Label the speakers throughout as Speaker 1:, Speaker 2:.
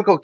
Speaker 1: Typical.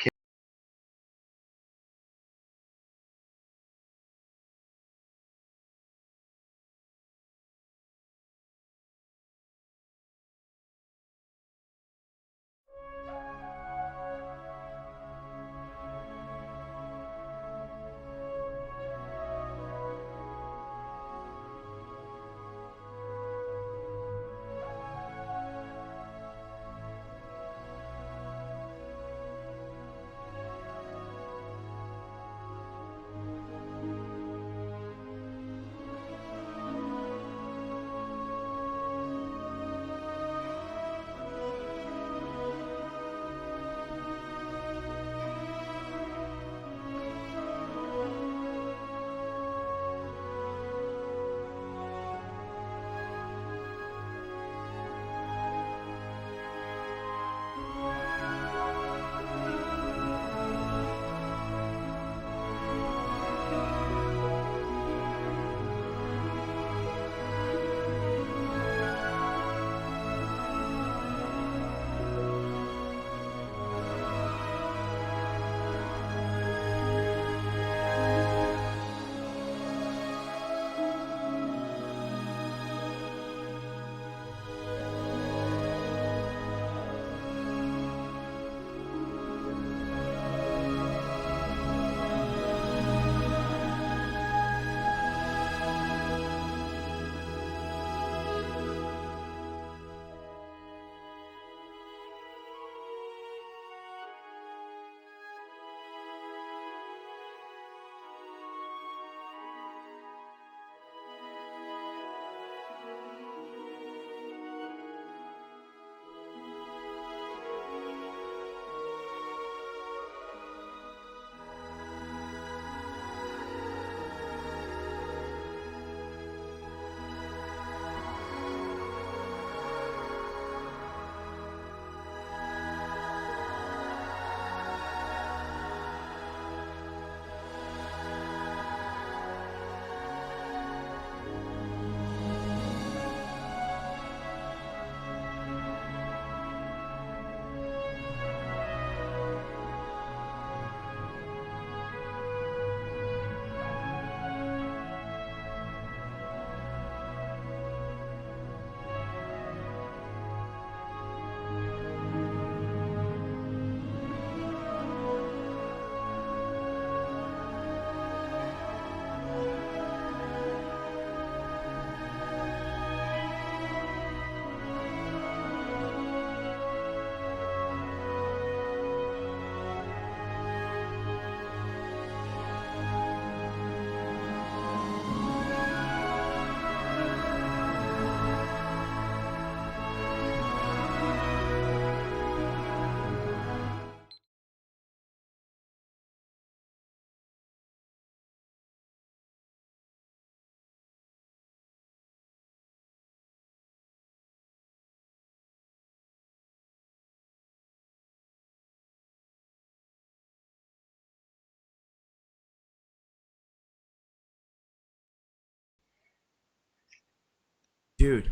Speaker 2: Dude,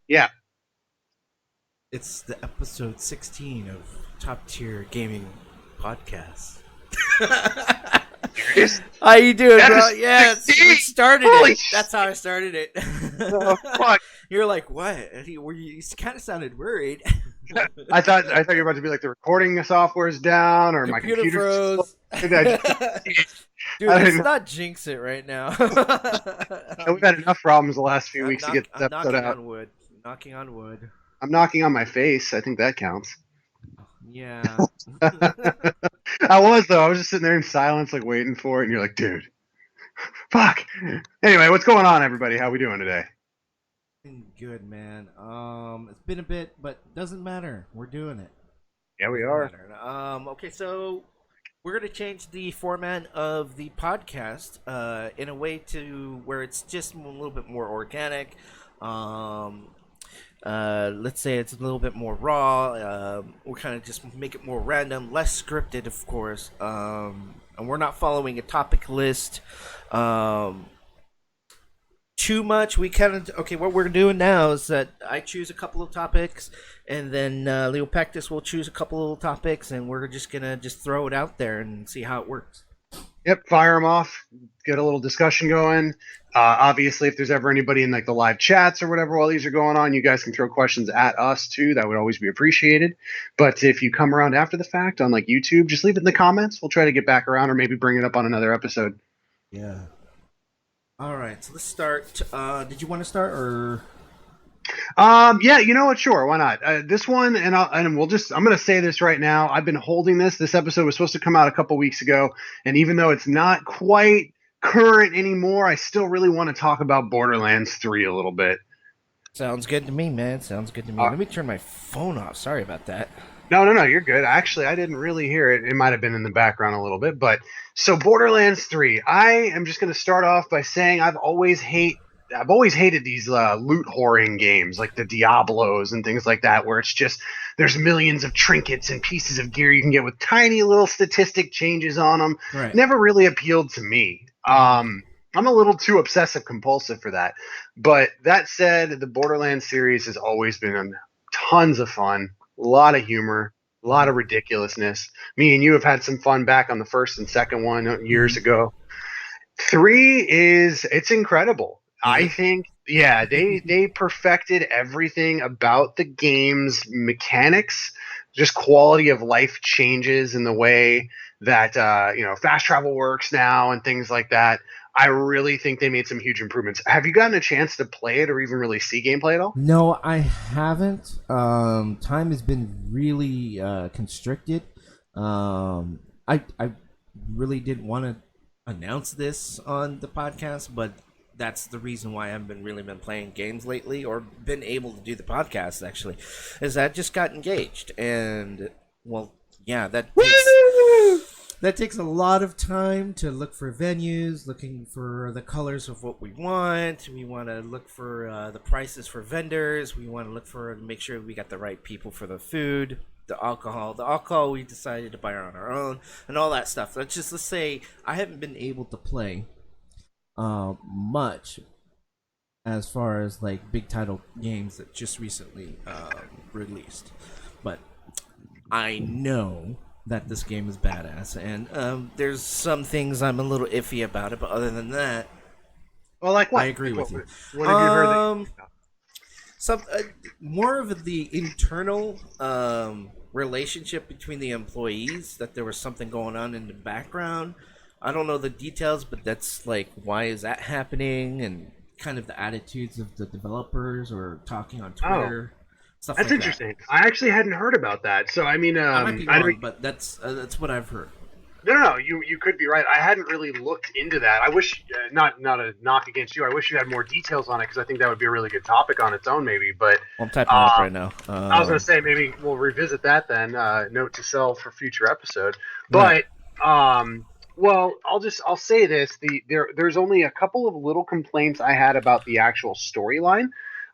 Speaker 1: Yeah.
Speaker 2: it's the episode 16 of Top Tier Gaming Podcast.
Speaker 1: Serious?
Speaker 2: How you doing,
Speaker 1: That
Speaker 2: bro?
Speaker 1: is
Speaker 2: Yes, we
Speaker 1: 16.
Speaker 2: started
Speaker 1: Holy
Speaker 2: it. That's how I started it.
Speaker 1: oh, fuck.
Speaker 2: You're like, what? You kind of sounded worried.
Speaker 1: I thought you were about to be like the recording software is down or my
Speaker 2: Computer
Speaker 1: computer's
Speaker 2: froze.
Speaker 1: exploded.
Speaker 2: Dude,
Speaker 1: I
Speaker 2: let's
Speaker 1: didn't.
Speaker 2: not jinx it right now.
Speaker 1: We've had enough problems the last few
Speaker 2: I'm
Speaker 1: weeks to get this
Speaker 2: I'm
Speaker 1: episode
Speaker 2: knocking
Speaker 1: out.
Speaker 2: on wood. Knocking on wood.
Speaker 1: I'm knocking on my face. I think that counts.
Speaker 2: Yeah.
Speaker 1: I was though. I was just sitting there in silence, like waiting for it, and you're like, dude, fuck. Anyway, what's going on, everybody? How we doing today?
Speaker 2: Good, man. It's been a bit, but doesn't matter. We're doing it.
Speaker 1: Yeah, we
Speaker 2: Doesn't
Speaker 1: are.
Speaker 2: matter. Okay, so we're gonna change the format of the podcast in a way to where it's just a little bit more organic. Um, let's say it's a little bit more raw. We're kind of just make it more random, less scripted, of course. And we're not following a topic list. Um, too much. We kind of okay. What we're doing now is that I choose a couple of topics, and then Leopectus will choose a couple of topics, and we're just gonna just throw it out there and see how it works.
Speaker 1: Yep, fire them off, get a little discussion going. Obviously, if there's ever anybody in like the live chats or whatever while these are going on, you guys can throw questions at us too. That would always be appreciated. But if you come around after the fact on like YouTube, just leave it in the comments. We'll try to get back around or maybe bring it up on another episode.
Speaker 2: Yeah. All right. So let's start. Did you want to start or?
Speaker 1: Yeah, you know what? Sure, why not? This one, and we'll just. I'm gonna say this right now. I've been holding this. This episode was supposed to come out a couple weeks ago, and even though it's not quite current anymore, I still really want to talk about Borderlands 3 a little bit.
Speaker 2: Sounds good to me, man. Sounds good to me.
Speaker 1: Uh,
Speaker 2: Let me turn my phone off. Sorry about that.
Speaker 1: no, you're good. Actually, I didn't really hear it. It might have been in the background a little bit, but so Borderlands 3. I am just gonna start off by saying I've always hated these loot whoring games like the Diablos and things like that, where it's just there's millions of trinkets and pieces of gear you can get with tiny little statistic changes on them.
Speaker 2: Right.
Speaker 1: Never really appealed to me. I'm a little too obsessive compulsive for that. But that said, the Borderlands series has always been tons of fun, a lot of humor, a lot of ridiculousness. Me and you have had some fun back on the first and second one years ago. 3 it's incredible. I think, yeah, they perfected everything about the game's mechanics, just quality of life changes in the way that fast travel works now and things like that. I really think they made some huge improvements. Have you gotten a chance to play it or even really see gameplay at all?
Speaker 2: No, I haven't. Time has been really constricted. I really didn't want to announce this on the podcast, but that's the reason why I haven't been playing games lately or been able to do the podcast actually, is that I just got engaged and well, yeah, that takes a lot of time to look for venues, looking for the colors of what we want. We want to look for the prices for vendors. We want to look for make sure we got the right people for the food, the alcohol. The alcohol we decided to buy on our own, and all that stuff. Let's say I haven't been able to play much as far as like big title games that just recently released, but I know that this game is badass, and there's some things I'm a little iffy about it, but other than that,
Speaker 1: Well, like what?
Speaker 2: I agree with you.
Speaker 1: What have you heard?
Speaker 2: Some more of the internal relationship between the employees, that there was something going on in the background. I don't know the details, but that's like, why is that happening? And kind of the attitudes of the developers or talking on Twitter, stuff
Speaker 1: That's
Speaker 2: like
Speaker 1: interesting. I actually hadn't heard about that. So I mean,
Speaker 2: I might be wrong, but that's what I've heard.
Speaker 1: no. You could be right. I hadn't really looked into that. I wish not a knock against you. I wish you had more details on it because I think that would be a really good topic on its own, maybe. But
Speaker 2: Well, I'm typing it up right now.
Speaker 1: I was gonna say maybe we'll revisit that then. Note to self for future episode. But well, I'll say this: there's only a couple of little complaints I had about the actual storyline.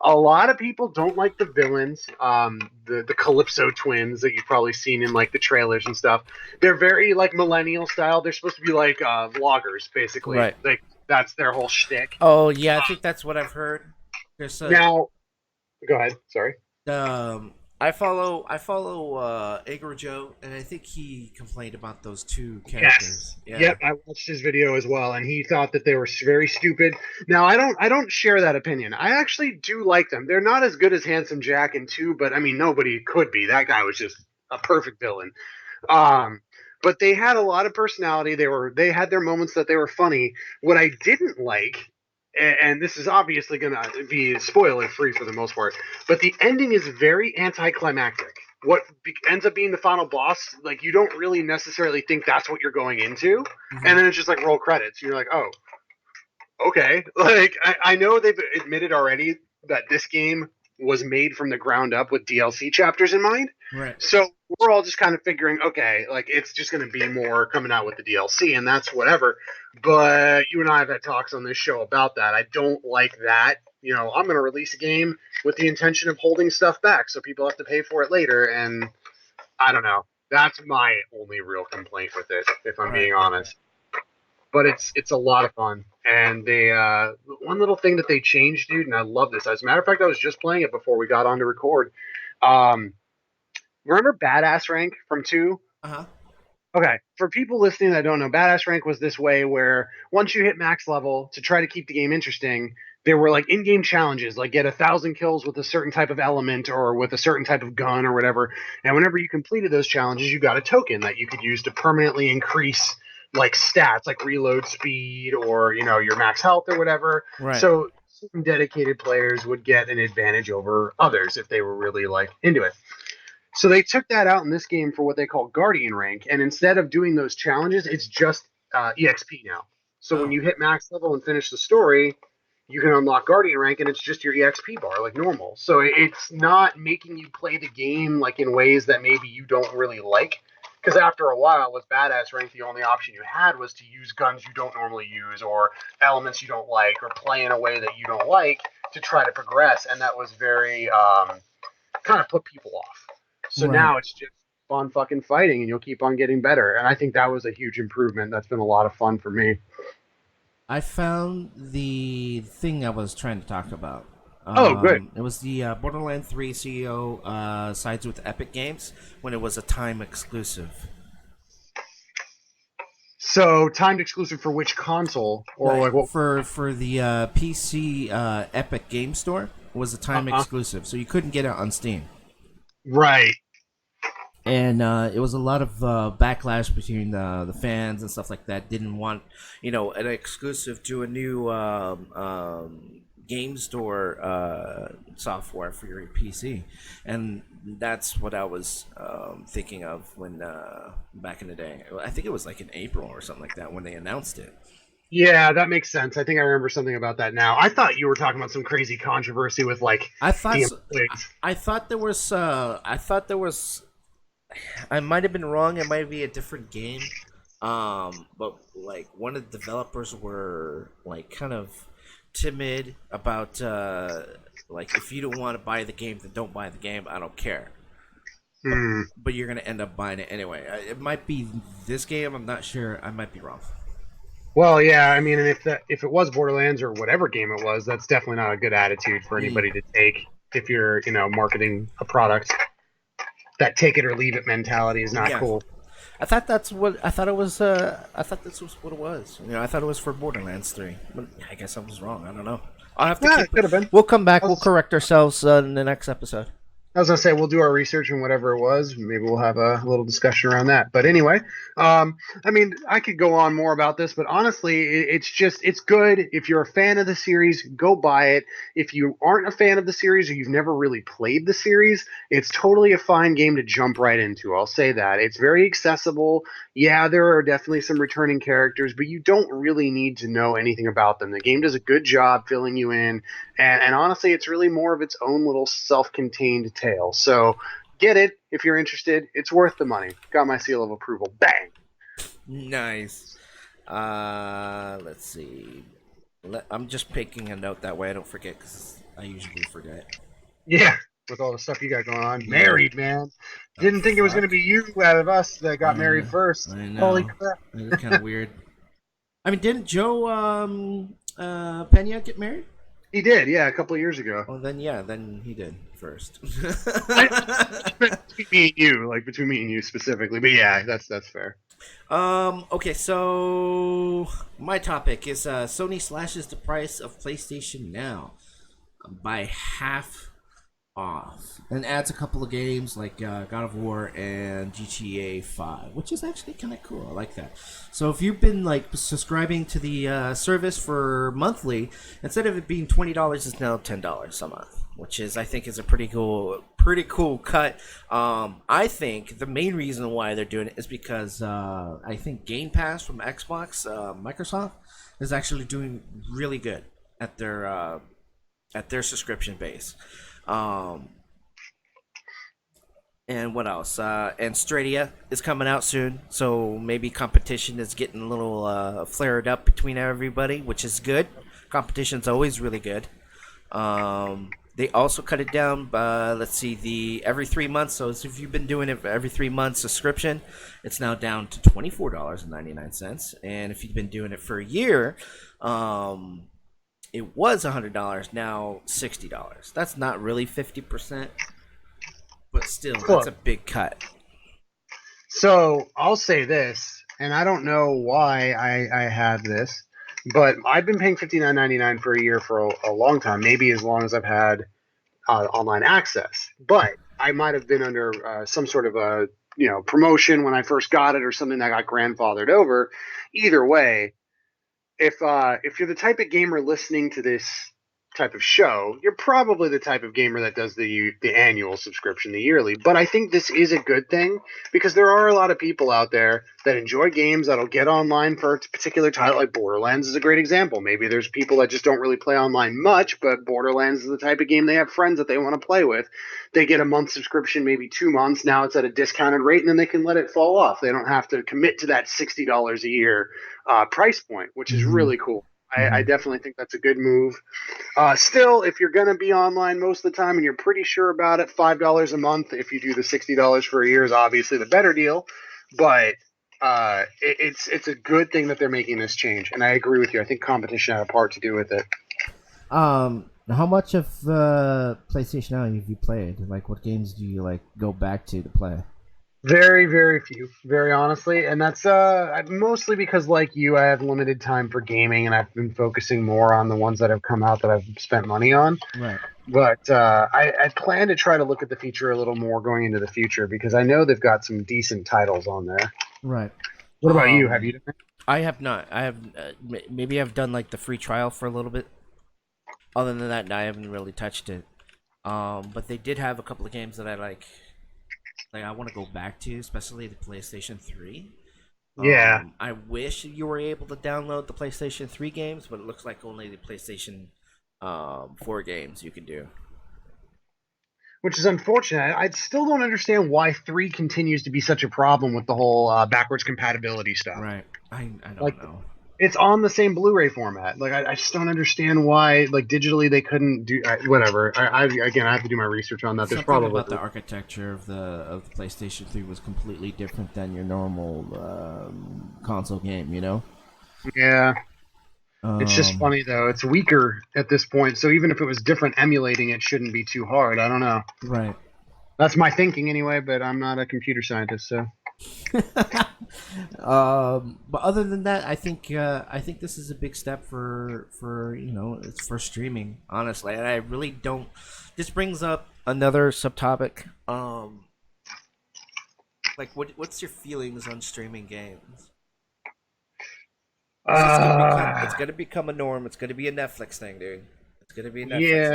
Speaker 1: A lot of people don't like the villains, the Calypso twins that you've probably seen in like the trailers and stuff. They're very like millennial style. They're supposed to be like vloggers, basically.
Speaker 2: Right.
Speaker 1: Like that's their whole shtick.
Speaker 2: Oh yeah, I think that's what I've heard. There's
Speaker 1: Now, go ahead. Sorry.
Speaker 2: I follow Agro Joe, and I think he complained about those two characters.
Speaker 1: Yes. Yep, I watched his video as well, and he thought that they were very stupid. Now, I don't share that opinion. I actually do like them. They're not as good as Handsome Jack in 2, but I mean, nobody could be. That guy was just a perfect villain. But they had a lot of personality. They had their moments that they were funny. What I didn't like, and this is obviously going to be spoiler free for the most part, but the ending is very anticlimactic. What ends up being the final boss, like you don't really necessarily think that's what you're going into, and then it's just like roll credits. You're like, oh, okay. Like I know they've admitted already that this game was made from the ground up with DLC chapters in mind.
Speaker 2: Right.
Speaker 1: So we're all just kind of figuring, okay, like it's just going to be more coming out with the DLC, and that's whatever. But you and I have had talks on this show about that. I don't like that. You know, I'm going to release a game with the intention of holding stuff back, so people have to pay for it later, and I don't know. That's my only real complaint with it, if I'm being honest. But it's a lot of fun. And they one little thing that they changed, dude, and I love this. As a matter of fact, I was just playing it before we got on to record. Um, remember Badass Rank from two?
Speaker 2: Uh huh.
Speaker 1: Okay, for people listening that don't know, Badass Rank was this way where once you hit max level, to try to keep the game interesting, there were like in-game challenges, like get 1,000 kills with a certain type of element or with a certain type of gun or whatever. And whenever you completed those challenges, you got a token that you could use to permanently increase like stats, like reload speed or your max health or whatever.
Speaker 2: Right.
Speaker 1: So certain dedicated players would get an advantage over others if they were really like into it. So they took that out in this game for what they call Guardian rank, and instead of doing those challenges, it's just EXP now. So when
Speaker 2: Oh.
Speaker 1: you hit max level and finish the story, you can unlock Guardian rank, and it's just your EXP bar like normal. So it's not making you play the game like in ways that maybe you don't really like. Because after a while, with Badass rank, the only option you had was to use guns you don't normally use, or elements you don't like, or play in a way that you don't like to try to progress, and that was very kind of put people off. So
Speaker 2: Right.
Speaker 1: now it's just fun fucking fighting, and you'll keep on getting better. And I think that was a huge improvement. That's been a lot of fun for me.
Speaker 2: I found the thing I was trying to talk about.
Speaker 1: Oh, good.
Speaker 2: It was the Borderlands 3 CEO sides with Epic Games when it was a time exclusive.
Speaker 1: So timed exclusive for which console, or
Speaker 2: Right.
Speaker 1: like what?
Speaker 2: For the PC Epic Game Store, it was a time
Speaker 1: Uh-huh.
Speaker 2: exclusive, so you couldn't get it on Steam.
Speaker 1: Right.
Speaker 2: And it was a lot of backlash between the fans and stuff like that. Didn't want an exclusive to a new game store software for your PC, and that's what I was thinking of when back in the day. I think it was like in April or something like that when they announced it.
Speaker 1: Yeah, that makes sense. I think I remember something about that now. I thought you were talking about some crazy controversy with like
Speaker 2: I thought
Speaker 1: the
Speaker 2: so,
Speaker 1: employees.
Speaker 2: I thought there was I might have been wrong. It might be a different game. But like one of the developers were like kind of timid about like if you don't want to buy the game, then don't buy the game. I don't care.
Speaker 1: Hmm.
Speaker 2: But you're gonna end up buying it anyway. It might be this game. I'm not sure. I might be wrong.
Speaker 1: Well, yeah, I mean, and if it was Borderlands or whatever game it was, that's definitely not a good attitude for
Speaker 2: Mm.
Speaker 1: anybody to take if you're, marketing a product. That take it or leave it mentality is not
Speaker 2: Yeah,
Speaker 1: cool.
Speaker 2: I thought that's what I thought it was. I thought this was what it was. I thought it was for Borderlands 3. But I guess I was wrong. I don't know. I'll have to
Speaker 1: Yeah,
Speaker 2: keep.
Speaker 1: it could have been.
Speaker 2: We'll come back.
Speaker 1: I
Speaker 2: We'll
Speaker 1: was,
Speaker 2: correct ourselves in the next episode.
Speaker 1: I was gonna say we'll do our research and whatever it was. Maybe we'll have a little discussion around that. But anyway, I mean, I could go on more about this, but honestly, it's good. If you're a fan of the series, go buy it. If you aren't a fan of the series or you've never really played the series, it's totally a fine game to jump right into. I'll say that it's very accessible. Yeah, there are definitely some returning characters, but you don't really need to know anything about them. The game does a good job filling you in, and honestly, it's really more of its own little self-contained tale. So get it if you're interested. It's worth the money. Got my seal of approval. Bang.
Speaker 2: Nice. Let's see. I'm just picking a note that way I don't forget because I usually forget.
Speaker 1: Yeah, with all the stuff you got going on.
Speaker 2: Yeah.
Speaker 1: Married, man.
Speaker 2: Oh,
Speaker 1: Didn't think it was going to
Speaker 2: fuck.
Speaker 1: be you out of us that got married first.
Speaker 2: I
Speaker 1: Holy
Speaker 2: know.
Speaker 1: crap.
Speaker 2: It's kind of weird. I mean, didn't Joe Pena get married?
Speaker 1: He did, yeah, a couple of years ago.
Speaker 2: Oh, then he did first.
Speaker 1: Between me and you, like between me and you specifically. But yeah, that's fair.
Speaker 2: Okay, so my topic is Sony slashes the price of PlayStation Now by half off and adds a couple of games like God of War and GTA 5, which is actually kind of cool. I like that. So if you've been like subscribing to the service for monthly, instead of it being $20, it's now $10 a month, which is I think is a pretty cool cut. I think the main reason why they're doing it is because I think Game Pass from Xbox, Microsoft, is actually doing really good at their subscription base. And what else? And Stradia is coming out soon, so maybe competition is getting a little flared up between everybody, which is good. Competition's always really good. They also cut it down. Let's see, the every 3 months. So if you've been doing it for every 3 months subscription, it's now down to $24.99. And if you've been doing it for a year, it was $100. Now $60. That's not really 50%, but still, that's
Speaker 1: Look,
Speaker 2: a big cut.
Speaker 1: so I'll say this, and I don't know why I have this, but I've been paying $59.99 for a year for a long time, maybe as long as I've had online access. But I might have been under some sort of a promotion when I first got it, or something that got grandfathered over. Either way, if you're the type of gamer listening to this type of show, you're probably the type of gamer that does the annual subscription, the yearly. But I think this is a good thing because there are a lot of people out there that enjoy games that'll get online for a particular title. Like Borderlands is a great example. Maybe there's people that just don't really play online much, but Borderlands is the type of game they have friends that they want to play with. They get a month subscription, maybe 2 months. Now it's at a discounted rate, and then they can let it fall off. They don't have to commit to that $60 a year price point, which is
Speaker 3: Mm-hmm.
Speaker 1: really cool. I
Speaker 3: Mm-hmm.
Speaker 1: definitely think that's a good move. Still, if you're going to be online most of the time and you're pretty sure about it, $5 a month, if you do the $60 for a year, is obviously the better deal. But it's a good thing that they're making this change, and I agree with you. I think competition had a part to do with it.
Speaker 3: How much of PlayStation Now have you played? Like, what games do you like go back to play?
Speaker 1: Very, very few, very honestly, and that's mostly because, like you, I have limited time for gaming, and I've been focusing more on the ones that have come out that I've spent money on.
Speaker 3: Right.
Speaker 1: But I plan to try to look at the feature a little more going into the future because I know they've got some decent titles on there.
Speaker 3: Right.
Speaker 1: What about you? Have you done it?
Speaker 2: I have not. I have maybe I've done like the free trial for a little bit. Other than that, I haven't really touched it. But they did have a couple of games that I like. Like I want to go back to, especially the PlayStation 3.
Speaker 1: Yeah.
Speaker 2: I wish you were able to download the PlayStation 3 games, but it looks like only the PlayStation 4 games you can do.
Speaker 1: Which is unfortunate. I still don't understand why 3 continues to be such a problem with the whole backwards compatibility stuff.
Speaker 2: Right. I don't
Speaker 1: Like,
Speaker 2: know.
Speaker 1: it's on the same Blu-ray format. Like, I just don't understand why, like, digitally they couldn't do whatever. Again, I have to do my research on that. There's
Speaker 2: Something
Speaker 1: probably
Speaker 2: about the architecture of the PlayStation 3 was completely different than your normal console game, you know?
Speaker 1: yeah. It's just
Speaker 3: Um,
Speaker 1: funny though. It's weaker at this point. So even if it was different, emulating it shouldn't be too hard. I don't know.
Speaker 3: right.
Speaker 1: That's my thinking anyway. But I'm not a computer scientist, so.
Speaker 3: But other than that, I think this is a big step for it's for streaming.
Speaker 2: Honestly, and I really don't. This brings up another subtopic. Like, what's your feelings on streaming games? It's gonna become a norm. It's gonna be a Netflix thing, dude. It's gonna be a Netflix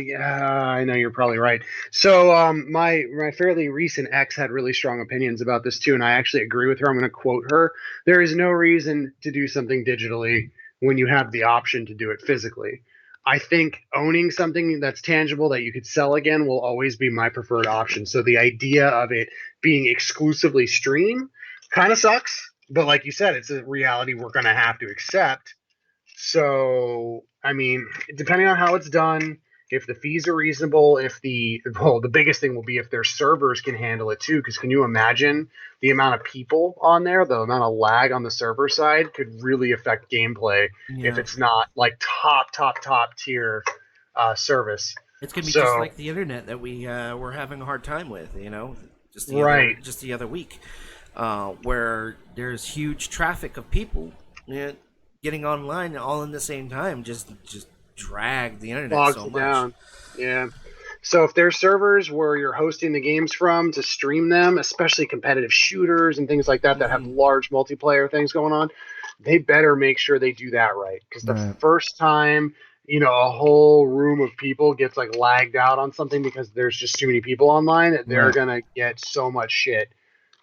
Speaker 2: thing.
Speaker 1: Yeah, I know you're probably right. So, my fairly recent ex had really strong opinions about this too, and I actually agree with her. I'm going to quote her: "There is no reason to do something digitally when you have the option to do it physically. I think owning something that's tangible that you could sell again will always be my preferred option. So the idea of it being exclusively stream kind of sucks, but like you said, it's a reality we're going to have to accept." So, I mean, depending on how it's done, if the fees are reasonable, the biggest thing will be if their servers can handle it too. Because can you imagine the amount of people on there, the amount of lag on the server side could really affect gameplay if
Speaker 3: Yeah.
Speaker 1: it's not like top tier service.
Speaker 2: It's gonna be just
Speaker 1: So,
Speaker 2: like the internet that we were having a hard time with. You know,
Speaker 1: right.
Speaker 2: just the other week, where there's huge traffic of people. Getting online all in the same time just drag the internet
Speaker 1: Bogs
Speaker 2: so
Speaker 1: it
Speaker 2: much.
Speaker 1: down. Yeah. So if there's servers where you're hosting the games from to stream them, especially competitive shooters and things like that that have
Speaker 2: Mhm.
Speaker 1: large multiplayer things going on, they better make sure they do that right. Because the
Speaker 3: Right.
Speaker 1: first time, a whole room of people gets like lagged out on something because there's just too many people online, they're
Speaker 3: Right.
Speaker 1: gonna get so much shit.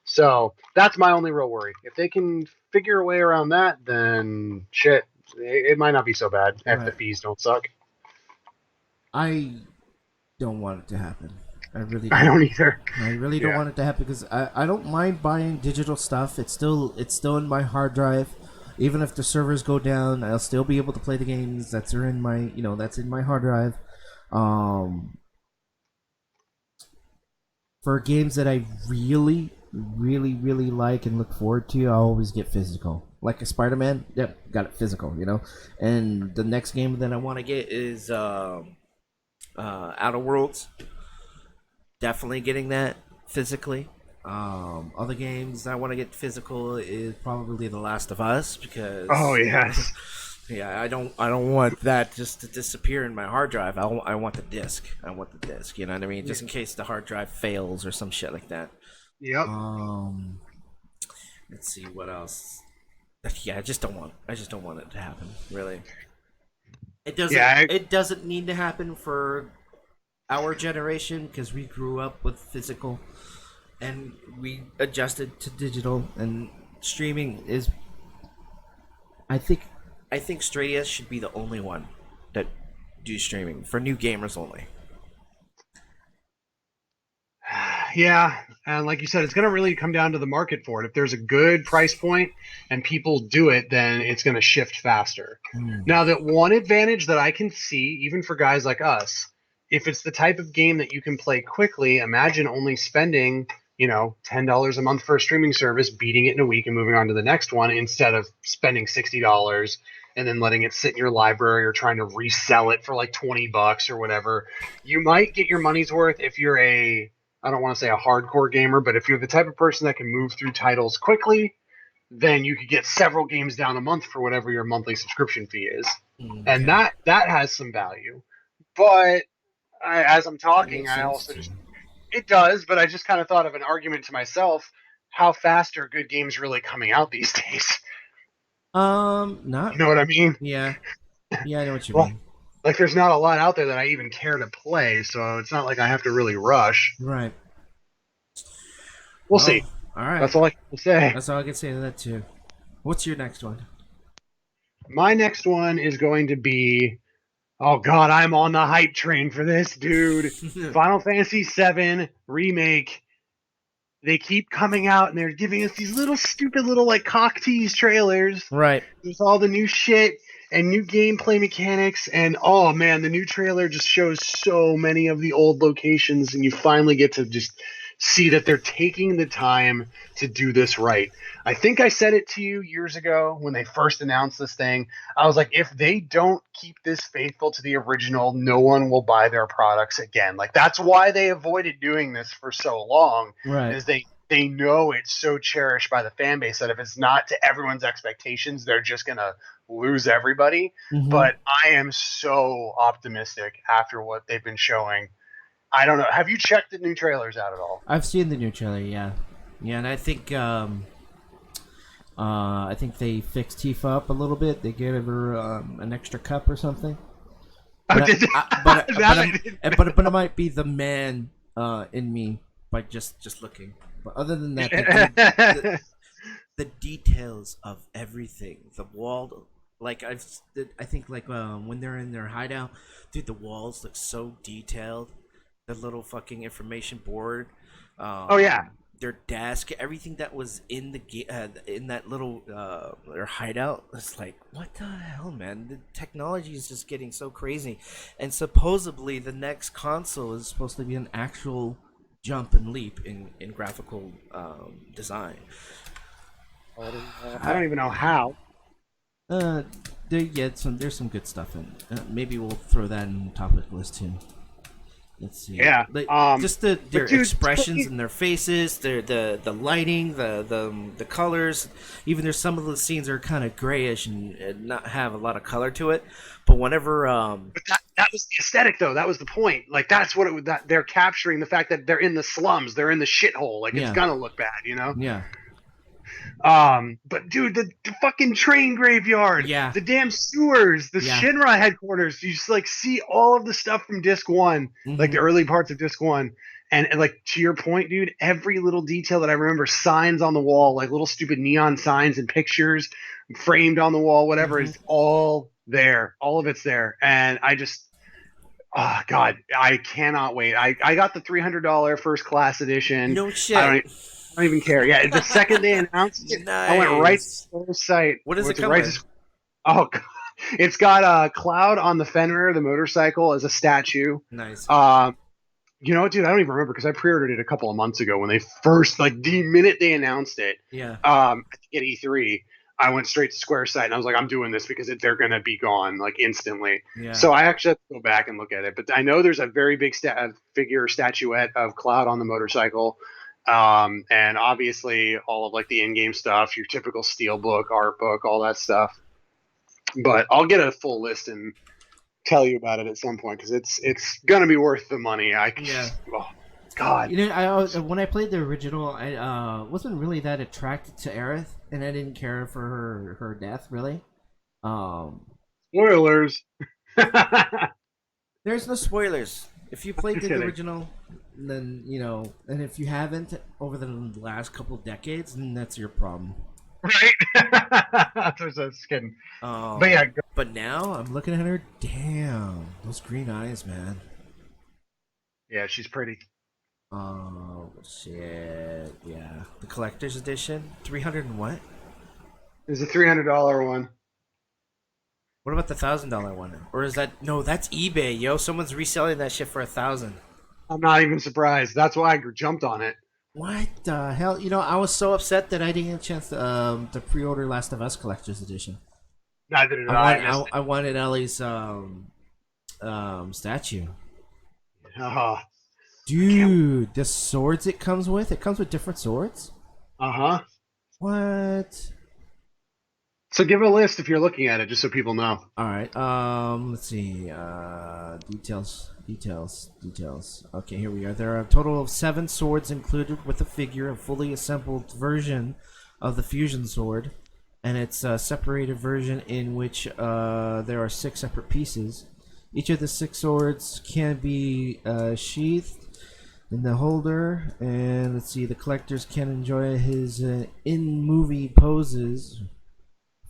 Speaker 1: So that's my only real worry. If they can figure a way around that, then shit, it might not be so bad if the
Speaker 3: Right.
Speaker 1: fees don't suck.
Speaker 3: I don't want it to happen. I really
Speaker 1: I
Speaker 3: don't.
Speaker 1: don't either.
Speaker 3: I really don't
Speaker 1: Yeah.
Speaker 3: want it to happen because I don't mind buying digital stuff. It's still in my hard drive. Even if the servers go down, I'll still be able to play the games that's are in my that's in my hard drive. Um, for games that I really, really, really like and look forward to, I always get physical. Like a Spider-Man, yep, got it physical, you know. And the next game that I want to get is Outer Worlds. Definitely getting that physically. Other games I want to get physical is probably The Last of Us
Speaker 1: Oh
Speaker 3: because
Speaker 1: yes.
Speaker 3: yeah, I don't want that just to disappear in my hard drive. I want the disc. I want the disc. You know what I mean?
Speaker 1: Yeah.
Speaker 3: Just in case the hard drive fails or some shit like that.
Speaker 1: Yep.
Speaker 3: Um, let's see what else. Yeah, I just don't want it to happen. Really, it doesn't.
Speaker 1: Yeah.
Speaker 3: It doesn't need to happen for our generation because we grew up with physical and we adjusted to digital, and streaming is. I think I think Stadia should be the only one that do streaming for new gamers only.
Speaker 1: Yeah, and like you said, it's going to really come down to the market for it. If there's a good price point and people do it, then it's going to shift faster.
Speaker 3: Mm.
Speaker 1: Now, that one advantage that I can see, even for guys like us, if it's the type of game that you can play quickly, imagine only spending, $10 a month for a streaming service, beating it in a week and moving on to the next one instead of spending $60 and then letting it sit in your library or trying to resell it for like $20 or whatever. You might get your money's worth if you're I don't want to say a hardcore gamer, but if you're the type of person that can move through titles quickly, then you could get several games down a month for whatever your monthly subscription fee is, and
Speaker 3: Okay,
Speaker 1: that has some value. But as I'm
Speaker 3: that
Speaker 1: talking,
Speaker 3: makes
Speaker 1: I
Speaker 3: sense
Speaker 1: also
Speaker 3: too.
Speaker 1: just it does, but I just kind of thought of an argument to myself: how fast are good games really coming out these days?
Speaker 3: Not
Speaker 1: You know what I mean?
Speaker 3: yeah, yeah. I know what you
Speaker 1: Well,
Speaker 3: mean.
Speaker 1: like there's not a lot out there that I even care to play, so it's not like I have to really rush.
Speaker 3: Right.
Speaker 1: We'll
Speaker 3: Well,
Speaker 1: see.
Speaker 3: all right.
Speaker 1: That's all I can say.
Speaker 3: That's all I can say to that too. What's your next one?
Speaker 1: My next one is going to be, oh god, I'm on the hype train for this, dude. Final Fantasy VII remake. They keep coming out and they're giving us these little stupid little like cock tease trailers
Speaker 3: Right.
Speaker 1: with all the new shit and new gameplay mechanics, and oh man, the new trailer just shows so many of the old locations, and you finally get to just see that they're taking the time to do this right. I think I said it to you years ago when they first announced this thing. I was like, if they don't keep this faithful to the original, no one will buy their products again. Like that's why they avoided doing this for so long,
Speaker 3: Right.
Speaker 1: is they know it's so cherished by the fan base that if it's not to everyone's expectations, they're just gonna lose everybody.
Speaker 3: Mm-hmm.
Speaker 1: But I am so optimistic after what they've been showing. I don't know. Have you checked the new trailers out at all?
Speaker 3: I've seen the new trailer. Yeah, yeah, and I think they fixed Tifa up a little bit. They gave her an extra cup or something.
Speaker 1: Oh,
Speaker 3: But
Speaker 1: did
Speaker 3: I, but
Speaker 1: that
Speaker 3: but,
Speaker 1: I
Speaker 3: I'm,
Speaker 1: didn't-
Speaker 3: but it might be the man in me by just looking. But other than that, the details of everything, the wall, like I think like when they're in their hideout, dude, the walls look so detailed. The little fucking information board,
Speaker 1: Oh yeah.
Speaker 3: their desk, everything that was in in that little their hideout. It's like, what the hell, man? The technology is just getting so crazy, and supposedly the next console is supposed to be an actual jump and leap in graphical design.
Speaker 1: I don't even know how.
Speaker 3: Uh, there's some good stuff in. Maybe we'll throw that in the topic list too. Let's see.
Speaker 1: Yeah.
Speaker 3: Like,
Speaker 1: Um,
Speaker 3: just their
Speaker 1: dude,
Speaker 3: expressions and their faces, the lighting, the colors. Even there's some of the scenes are kind of grayish and not have a lot of color to it. But whenever
Speaker 1: But that was the aesthetic, though. That was the point. Like that's what it was. That they're capturing the fact that they're in the slums, they're in the shithole. Like it's
Speaker 3: Yeah.
Speaker 1: gonna look bad, you know.
Speaker 3: yeah,
Speaker 1: But dude, the fucking train graveyard,
Speaker 3: Yeah.
Speaker 1: the damn sewers, the
Speaker 3: Yeah.
Speaker 1: Shinra headquarters. You just like see all of the stuff from Disc One, like the
Speaker 3: Mhm.
Speaker 1: early parts of Disc One, and like to your point, dude, every little detail that I remember, signs on the wall, like little stupid neon signs and pictures framed on the wall, whatever,
Speaker 3: Mhm.
Speaker 1: is all there. All of it's there, and I just. Oh God, I cannot wait. I got the $300 first class edition.
Speaker 3: no shit.
Speaker 1: I don't even care. Yeah, the second they announced it, I went right
Speaker 3: Nice.
Speaker 1: to the site.
Speaker 3: What does
Speaker 1: Went
Speaker 3: it come
Speaker 1: right
Speaker 3: with?
Speaker 1: to- oh God. It's got a Cloud on the Fenrir, the motorcycle, as a statue.
Speaker 2: Nice.
Speaker 1: You know what, dude? I don't even remember because I pre-ordered it a couple of months ago when they first, like, the minute they announced it.
Speaker 2: Yeah.
Speaker 1: I think at E3, I went straight to Square site and I was like, I'm doing this because they're gonna be gone like instantly.
Speaker 2: Yeah.
Speaker 1: So I actually have to go back and look at it. But I know there's a very big figure statuette of Cloud on the motorcycle. And obviously all of like the in-game stuff, your typical steelbook, art book, all that stuff. But I'll get a full list and tell you about it at some point because it's gonna be worth the money.
Speaker 2: Yeah.
Speaker 1: Oh, God.
Speaker 3: You know, when I played the original, I wasn't really that attracted to Aerith, and I didn't care for her death really.
Speaker 1: Spoilers.
Speaker 2: There's no spoilers. If you played the
Speaker 1: kidding.
Speaker 2: original, then you know, and if you haven't over the last couple decades, then that's your problem.
Speaker 1: Right? Just kidding. But yeah,
Speaker 2: But now I'm looking at her. Damn, those green eyes, man.
Speaker 1: yeah, she's pretty.
Speaker 2: Oh shit! Yeah, the collector's edition, 300 and what?
Speaker 1: There's a $300 one.
Speaker 2: What about the $1,000 one? Or is that no? That's eBay, yo. Someone's reselling that shit for 1,000.
Speaker 1: I'm not even surprised. That's why I jumped on it.
Speaker 3: What the hell? You know, I was so upset that I didn't get a chance to pre-order Last of Us Collector's Edition.
Speaker 1: Neither did I.
Speaker 3: I wanted Ellie's statue. Dude, the swords it comes with different swords?
Speaker 1: Uh-huh.
Speaker 3: What?
Speaker 1: So give a list if you're looking at it, just so people know.
Speaker 3: Alright, let's see. Details. Okay, here we are. There are a total of 7 swords included with a figure, a fully assembled version of the fusion sword. And it's a separated version in which there are 6 separate pieces. Each of the 6 swords can be sheathed in the holder. And let's see, the collectors can enjoy his in-movie poses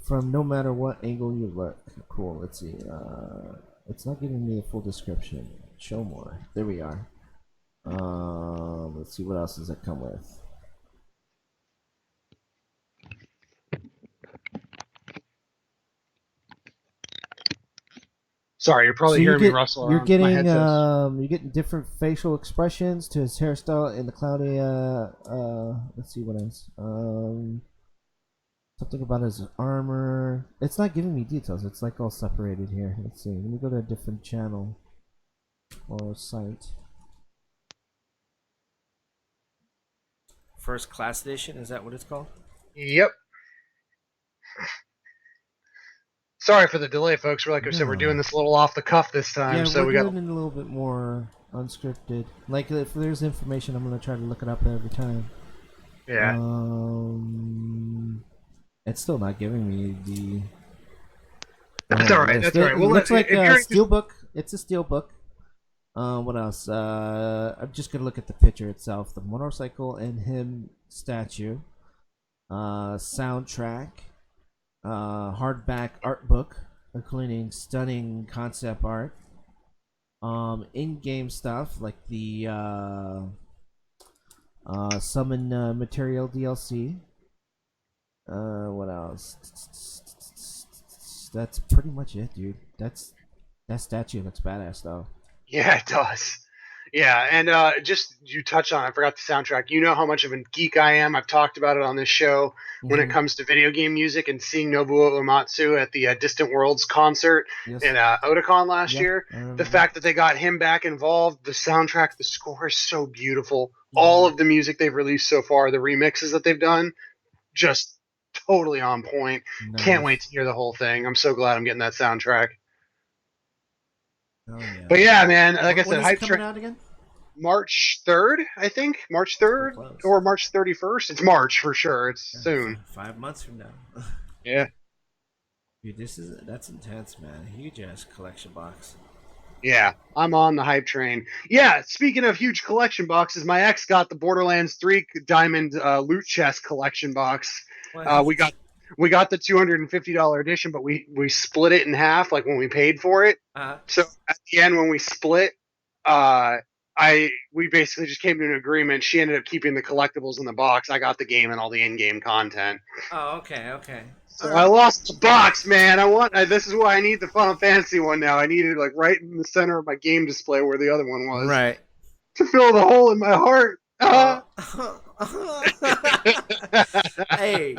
Speaker 3: from no matter what angle you look. Cool, let's see. It's not giving me a full description. Show more. There we are. Let's see, what else does it come with?
Speaker 1: Sorry, you're probably hearing me rustle around my headset.
Speaker 3: You're getting different facial expressions to his hairstyle in the cloudy. Let's see what else. Something about his armor. It's not giving me details. It's like all separated here. Let's see. Let me go to a different channel or site.
Speaker 2: First class edition, is that what it's called?
Speaker 1: Yep. Sorry for the delay, folks. Like I said, we're doing this a little off the cuff this time,
Speaker 3: Yeah,
Speaker 1: so
Speaker 3: we're
Speaker 1: we got
Speaker 3: doing it a little bit more unscripted. Like if there's information, I'm gonna try to look it up every time.
Speaker 1: Yeah.
Speaker 3: It's still not giving me the.
Speaker 1: That's all right. That's all right.
Speaker 3: It
Speaker 1: Well,
Speaker 3: looks like a
Speaker 1: just-
Speaker 3: steelbook. It's a steelbook. What else? I'm just gonna look at the picture itself. The motorcycle and him statue. Soundtrack. Hardback art book, including stunning concept art. In-game stuff like the summon material DLC. What else? That's pretty much it, dude. That statue looks badass though.
Speaker 1: Yeah, it does. Yeah, and just you touched on, I forgot the soundtrack. You know how much of a geek I am. I've talked about it on this show when it comes to video game music, and seeing Nobuo Uematsu at the Distant Worlds concert in Otakon last year. The fact that they got him back involved, the soundtrack, the score is so beautiful. All of the music they've released so far, the remixes that they've done, just totally on point.
Speaker 3: Nice.
Speaker 1: Can't wait to hear the whole thing. I'm so glad I'm getting that soundtrack.
Speaker 3: Oh, yeah.
Speaker 1: But yeah, man, like I said,
Speaker 3: when is
Speaker 1: hype
Speaker 3: it coming
Speaker 1: train.
Speaker 3: out again?
Speaker 1: March 3rd, I think. March 3rd
Speaker 2: Close.
Speaker 1: or March 31st. It's March for sure. It's soon.
Speaker 2: 5 months from now.
Speaker 1: Yeah.
Speaker 2: Dude, that's intense, man. Huge ass collection box.
Speaker 1: Yeah, I'm on the hype train. Yeah, speaking of huge collection boxes, my ex got the Borderlands 3 diamond loot chest collection box. We got the $250 edition, but we split it in half, like when we paid for it.
Speaker 2: Uh-huh.
Speaker 1: So at the end, when we split, we basically just came to an agreement. She ended up keeping the collectibles in the box. I got the game and all the in-game content.
Speaker 2: Oh, okay, okay. All
Speaker 1: So I
Speaker 2: right.
Speaker 1: lost the box, man. This is why I need the Final Fantasy one now. I need it like right in the center of my game display where the other one was
Speaker 2: Right.
Speaker 1: to fill the hole in my heart.
Speaker 2: Uh, hey,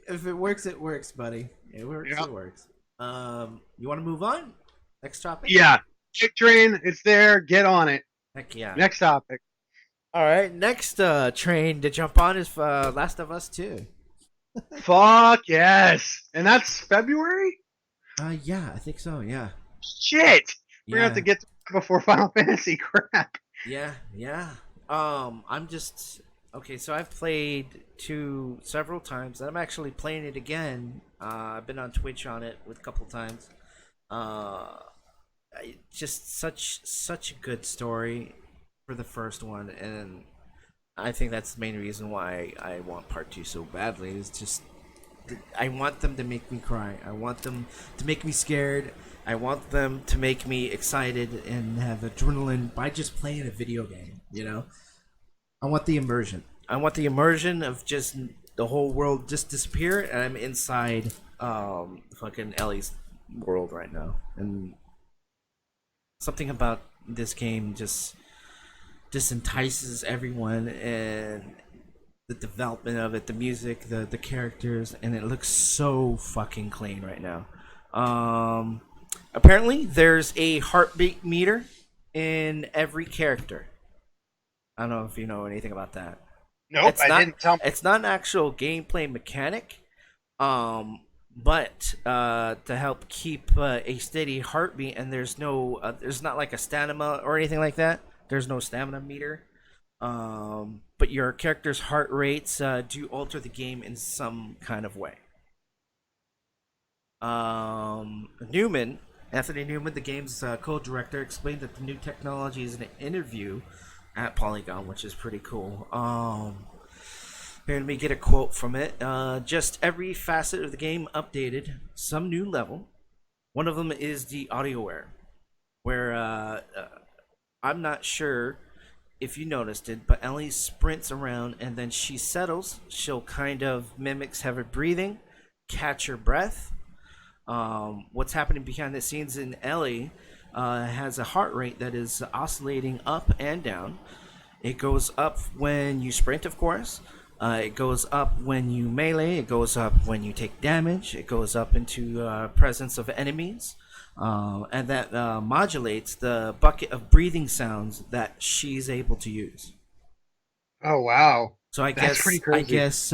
Speaker 2: if it works, it works, buddy. It works.
Speaker 1: Yeah.
Speaker 2: It works. You want to move on? Next topic.
Speaker 1: Yeah, Chick Train, it's there. Get on it.
Speaker 2: Heck yeah.
Speaker 1: Next topic.
Speaker 2: All right. Next train to jump on is Last of Us 2.
Speaker 1: Fuck yes, and that's February.
Speaker 2: Yeah, I think so. Yeah.
Speaker 1: Shit, we're gonna have to
Speaker 2: Yeah.
Speaker 1: get to it before Final Fantasy crap.
Speaker 2: Yeah. Yeah. I'm just okay. So I've played 2 several times, and I'm actually playing it again. I've been on Twitch on it with a couple times. Just such a good story for the first one, and I think that's the main reason why I want part 2 so badly. Is just I want them to make me cry. I want them to make me scared. I want them to make me excited and have adrenaline by just playing a video game. You know, I want the immersion. I want the immersion of just the whole world just disappear, and I'm inside fucking Ellie's world right now. And something about this game just entices everyone, and the development of it, the music, the characters, and it looks so fucking clean right now. Apparently there's a heartbeat meter in every character. I don't know if you know anything about that.
Speaker 1: Nope, I didn't tell.
Speaker 2: It's not an actual gameplay mechanic, but to help keep a steady heartbeat, and there's not like a stamina or anything like that. There's no stamina meter, but your character's heart rates do alter the game in some kind of way. Anthony Newman, the game's co-director, explained that the new technology is in an interview at Polygon, which is pretty cool. Here, let me get a quote from it. Just every facet of the game updated, some new level. One of them is the AudioWare, where I'm not sure if you noticed it, but Ellie sprints around and then she settles. She'll kind of mimics heavy breathing, catch her breath. What's happening behind the scenes in Ellie has a heart rate that is oscillating up and down. It goes up when you sprint, of course. It goes up when you melee. It goes up when you take damage. It goes up into presence of enemies. And that modulates the bucket of breathing sounds that she's able to use.
Speaker 1: Oh wow!
Speaker 2: So
Speaker 1: That's
Speaker 2: guess
Speaker 1: pretty crazy.
Speaker 2: I guess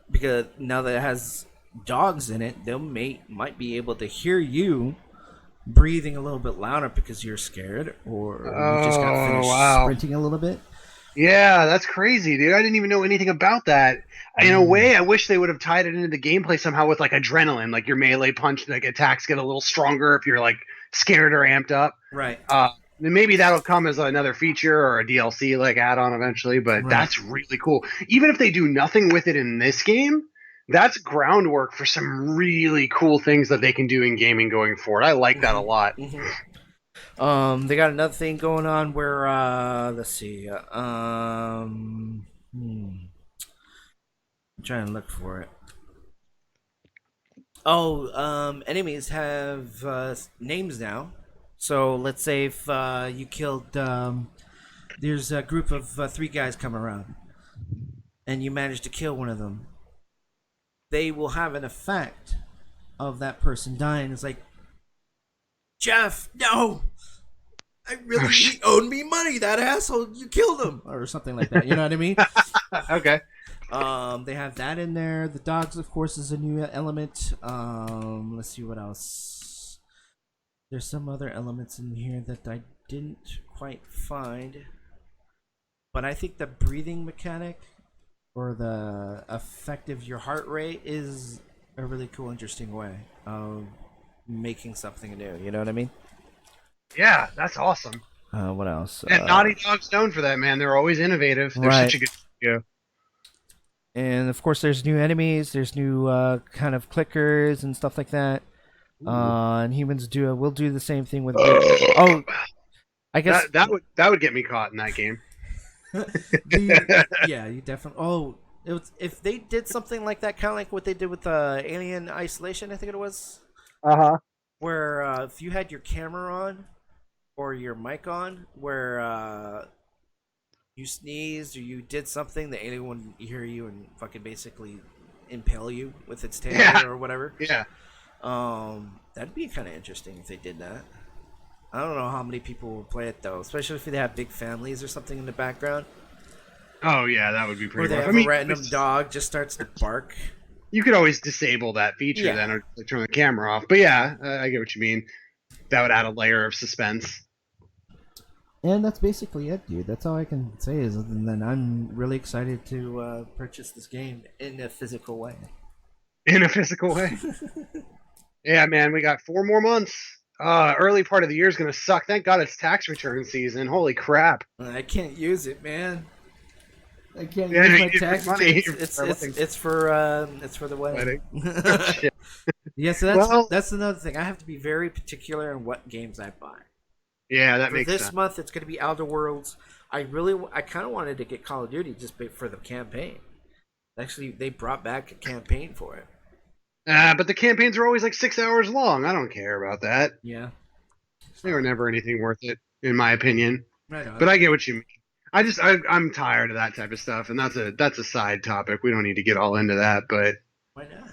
Speaker 2: because now that it has dogs in it, they might be able to hear you breathing a little bit louder because you're scared, or you just got finished sprinting a little bit.
Speaker 1: Yeah, that's crazy, dude. I didn't even know anything about that. In a way, I wish they would have tied it into the gameplay somehow with like adrenaline, like your melee punch, like attacks get a little stronger if you're like scared or amped up.
Speaker 2: Right.
Speaker 1: Then maybe that'll come as another feature or a DLC like add-on eventually. But that's really cool. Even if they do nothing with it in this game, that's groundwork for some really cool things that they can do in gaming going forward. I like that a lot.
Speaker 2: They got another thing going on where let's see. I'm trying to look for it. Enemies have names now. So let's say if you killed, there's a group of 3 guys come around, and you manage to kill one of them. They will have an effect of that person dying. It's like, Jeff, no! He owed me money, that asshole, you killed him! Or something like that, you know what I mean?
Speaker 1: Okay.
Speaker 2: They have that in there. The dogs, of course, is a new element. Let's see what else. There's some other elements in here that I didn't quite find. But I think the breathing mechanic, or the effect of your heart rate, is a really cool, interesting way of making something new. You know what I mean?
Speaker 1: Yeah, that's awesome.
Speaker 2: What else?
Speaker 1: And Naughty Dog's known for that, man. They're always innovative. They're such a good studio.
Speaker 2: And of course, there's new enemies. There's new kind of clickers and stuff like that. And humans will do the same thing with.
Speaker 3: I guess
Speaker 1: That would get me caught in that game.
Speaker 3: yeah, you definitely. Oh, it was, if they did something like that, kind of like what they did with Alien Isolation, I think it was,
Speaker 1: Uh-huh.
Speaker 3: where if you had your camera on or your mic on, where you sneezed or you did something, the alien would hear you and fucking basically impale you with its tail
Speaker 1: Yeah.
Speaker 3: or whatever.
Speaker 1: Yeah.
Speaker 3: That'd be kind of interesting if they did that. I don't know how many people would play it though, especially if they have big families or something in the background,
Speaker 1: Oh yeah, that would be
Speaker 3: or
Speaker 1: pretty
Speaker 3: they
Speaker 1: rough.
Speaker 3: have
Speaker 1: I
Speaker 3: a
Speaker 1: mean,
Speaker 3: random dog just starts to bark.
Speaker 1: you could always disable that feature
Speaker 3: Yeah.
Speaker 1: then, or like, turn the camera off. But yeah, I get what you mean. That would add a layer of suspense.
Speaker 3: And that's basically it, dude. That's all I can say is, other than I'm really excited to purchase this game in a physical way.
Speaker 1: In a physical way. Yeah, man, we got 4 more months. Early part of the year is gonna suck. Thank God it's tax return season. Holy crap!
Speaker 3: I can't use it, man. I can't
Speaker 1: Yeah,
Speaker 3: use
Speaker 1: you
Speaker 3: my
Speaker 1: need
Speaker 3: tax
Speaker 1: money
Speaker 3: returns.
Speaker 1: for weddings.
Speaker 3: It's for the wedding.
Speaker 1: Oh, shit.
Speaker 3: Yeah, so
Speaker 1: Well,
Speaker 3: that's another thing. I have to be very particular in what games I buy.
Speaker 1: yeah, that
Speaker 3: For
Speaker 1: makes
Speaker 3: this
Speaker 1: sense.
Speaker 3: month, it's going to be Outer Worlds. I kind of wanted to get Call of Duty just for the campaign. Actually, they brought back a campaign for it.
Speaker 1: But the campaigns are always like 6 hours long. I don't care about that.
Speaker 3: Yeah.
Speaker 1: They were never anything worth it, in my opinion.
Speaker 3: Right on.
Speaker 1: But I get what you mean. I'm tired of that type of stuff, and that's a side topic. We don't need to get all into that,
Speaker 3: Why not?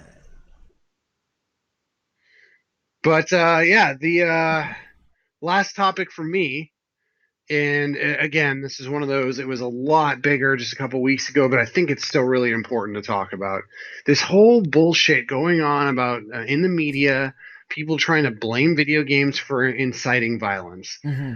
Speaker 1: yeah, the last topic for me, and again, this is one of those. It was a lot bigger just a couple weeks ago, but I think it's still really important to talk about this whole bullshit going on about in the media, people trying to blame video games for inciting violence.
Speaker 3: Mm-hmm.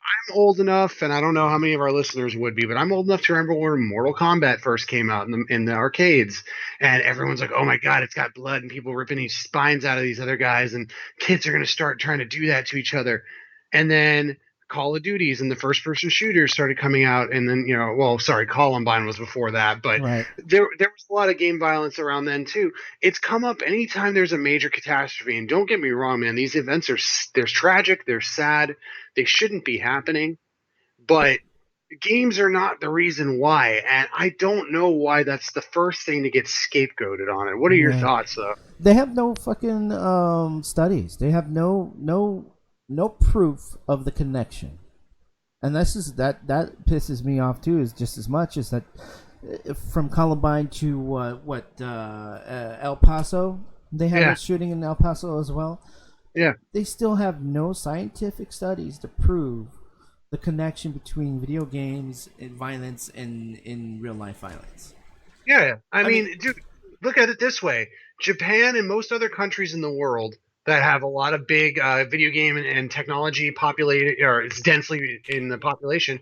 Speaker 1: I'm old enough, and I don't know how many of our listeners would be, but I'm old enough to remember when Mortal Kombat first came out in the arcades, and everyone's like, "Oh my god, it's got blood," and people ripping these spines out of these other guys, and kids are going to start trying to do that to each other, and then Call of Duties and the first-person shooters started coming out, and then well, sorry, Columbine was before that, but
Speaker 3: Right.
Speaker 1: there was a lot of game violence around then too. It's come up anytime there's a major catastrophe, and don't get me wrong, man, these events they're tragic, they're sad, they shouldn't be happening, but games are not the reason why, and I don't know why that's the first thing to get scapegoated on it. What are your
Speaker 3: Yeah.
Speaker 1: thoughts, though?
Speaker 3: They have no fucking studies. They have no proof of the connection, and this is that pisses me off too. Is just as much as that from Columbine to El Paso. They had
Speaker 1: Yeah.
Speaker 3: a shooting in El Paso as well.
Speaker 1: Yeah.
Speaker 3: They still have no scientific studies to prove the connection between video games and violence and in real life violence.
Speaker 1: Yeah, I mean, dude, look at it this way: Japan and most other countries in the world that have a lot of big video game and technology populated, or it's densely in the population,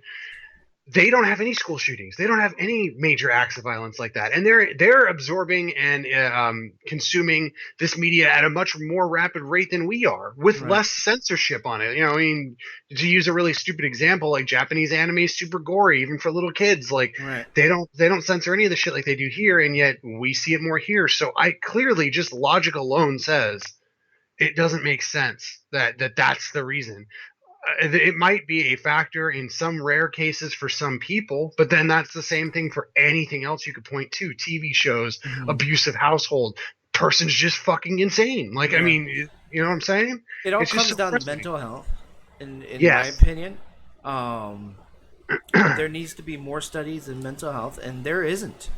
Speaker 1: they don't have any school shootings. They don't have any major acts of violence like that, and they're absorbing and consuming this media at a much more rapid rate than we are, with
Speaker 3: Right.
Speaker 1: less censorship on it. I mean, to use a really stupid example, like Japanese anime is super gory, even for little kids. Like
Speaker 3: Right.
Speaker 1: they don't censor any of the shit like they do here, and yet we see it more here. So I clearly, just logic alone says it doesn't make sense that's the reason. It might be a factor in some rare cases for some people, but then that's the same thing for anything else you could point to: TV shows,
Speaker 3: Mhm.
Speaker 1: abusive household, person's just fucking insane. Like, I
Speaker 3: Yeah.
Speaker 1: mean, you know what I'm saying?
Speaker 3: It all
Speaker 1: It's just
Speaker 3: comes
Speaker 1: so
Speaker 3: down to
Speaker 1: frustrating.
Speaker 3: mental health, in my
Speaker 1: Yes.
Speaker 3: opinion. There needs to be more studies in mental health, and there isn't.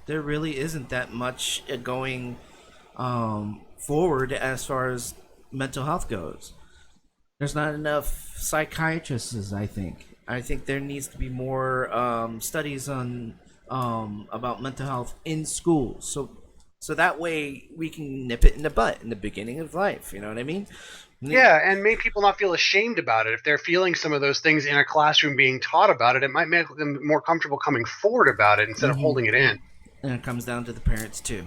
Speaker 3: There really isn't that much going forward as far as mental health goes. There's not enough psychiatrists, I think. I think there needs to be more studies on about mental health in schools, so that way we can nip it in the butt in the beginning of life. You know what I mean?
Speaker 1: Yeah, and make people not feel ashamed about it. If they're feeling some of those things in a classroom being taught about it, it might make them more comfortable coming forward about it instead of
Speaker 3: Mhm.
Speaker 1: holding it in.
Speaker 3: And it comes down to the parents too.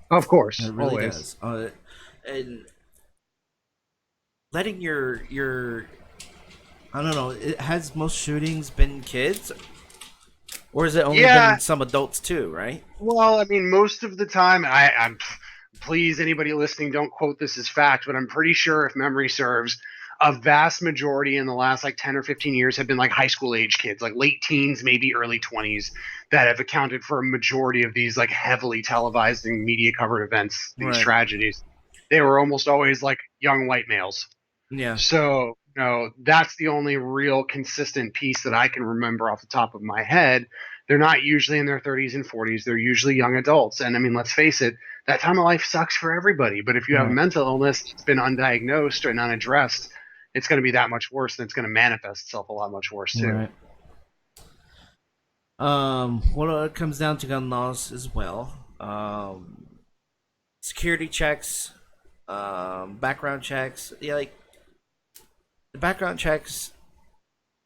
Speaker 1: Of course,
Speaker 3: It really
Speaker 1: always.
Speaker 3: does. And letting your I don't know. It has most shootings been kids, or has it only
Speaker 1: Yeah.
Speaker 3: been some adults too? Right?
Speaker 1: Well, I mean, most of the time, I'm please, anybody listening, don't quote this as fact, but I'm pretty sure, if memory serves, a vast majority in the last like 10 or 15 years have been like high school age kids, like late teens, maybe early 20s, that have accounted for a majority of these like heavily televised and media covered events, these
Speaker 2: Right.
Speaker 1: tragedies. They were almost always like young white males.
Speaker 2: Yeah.
Speaker 1: So, that's the only real consistent piece that I can remember off the top of my head. They're not usually in their 30s and 40s. They're usually young adults. And I mean, let's face it, that time of life sucks for everybody. But if you have a
Speaker 2: Right.
Speaker 1: mental illness that's been undiagnosed and unaddressed, it's going to be that much worse, and it's going to manifest itself a lot much worse too.
Speaker 2: Right. Well, it comes down to gun laws as well. Security checks, background checks. Yeah, like the background checks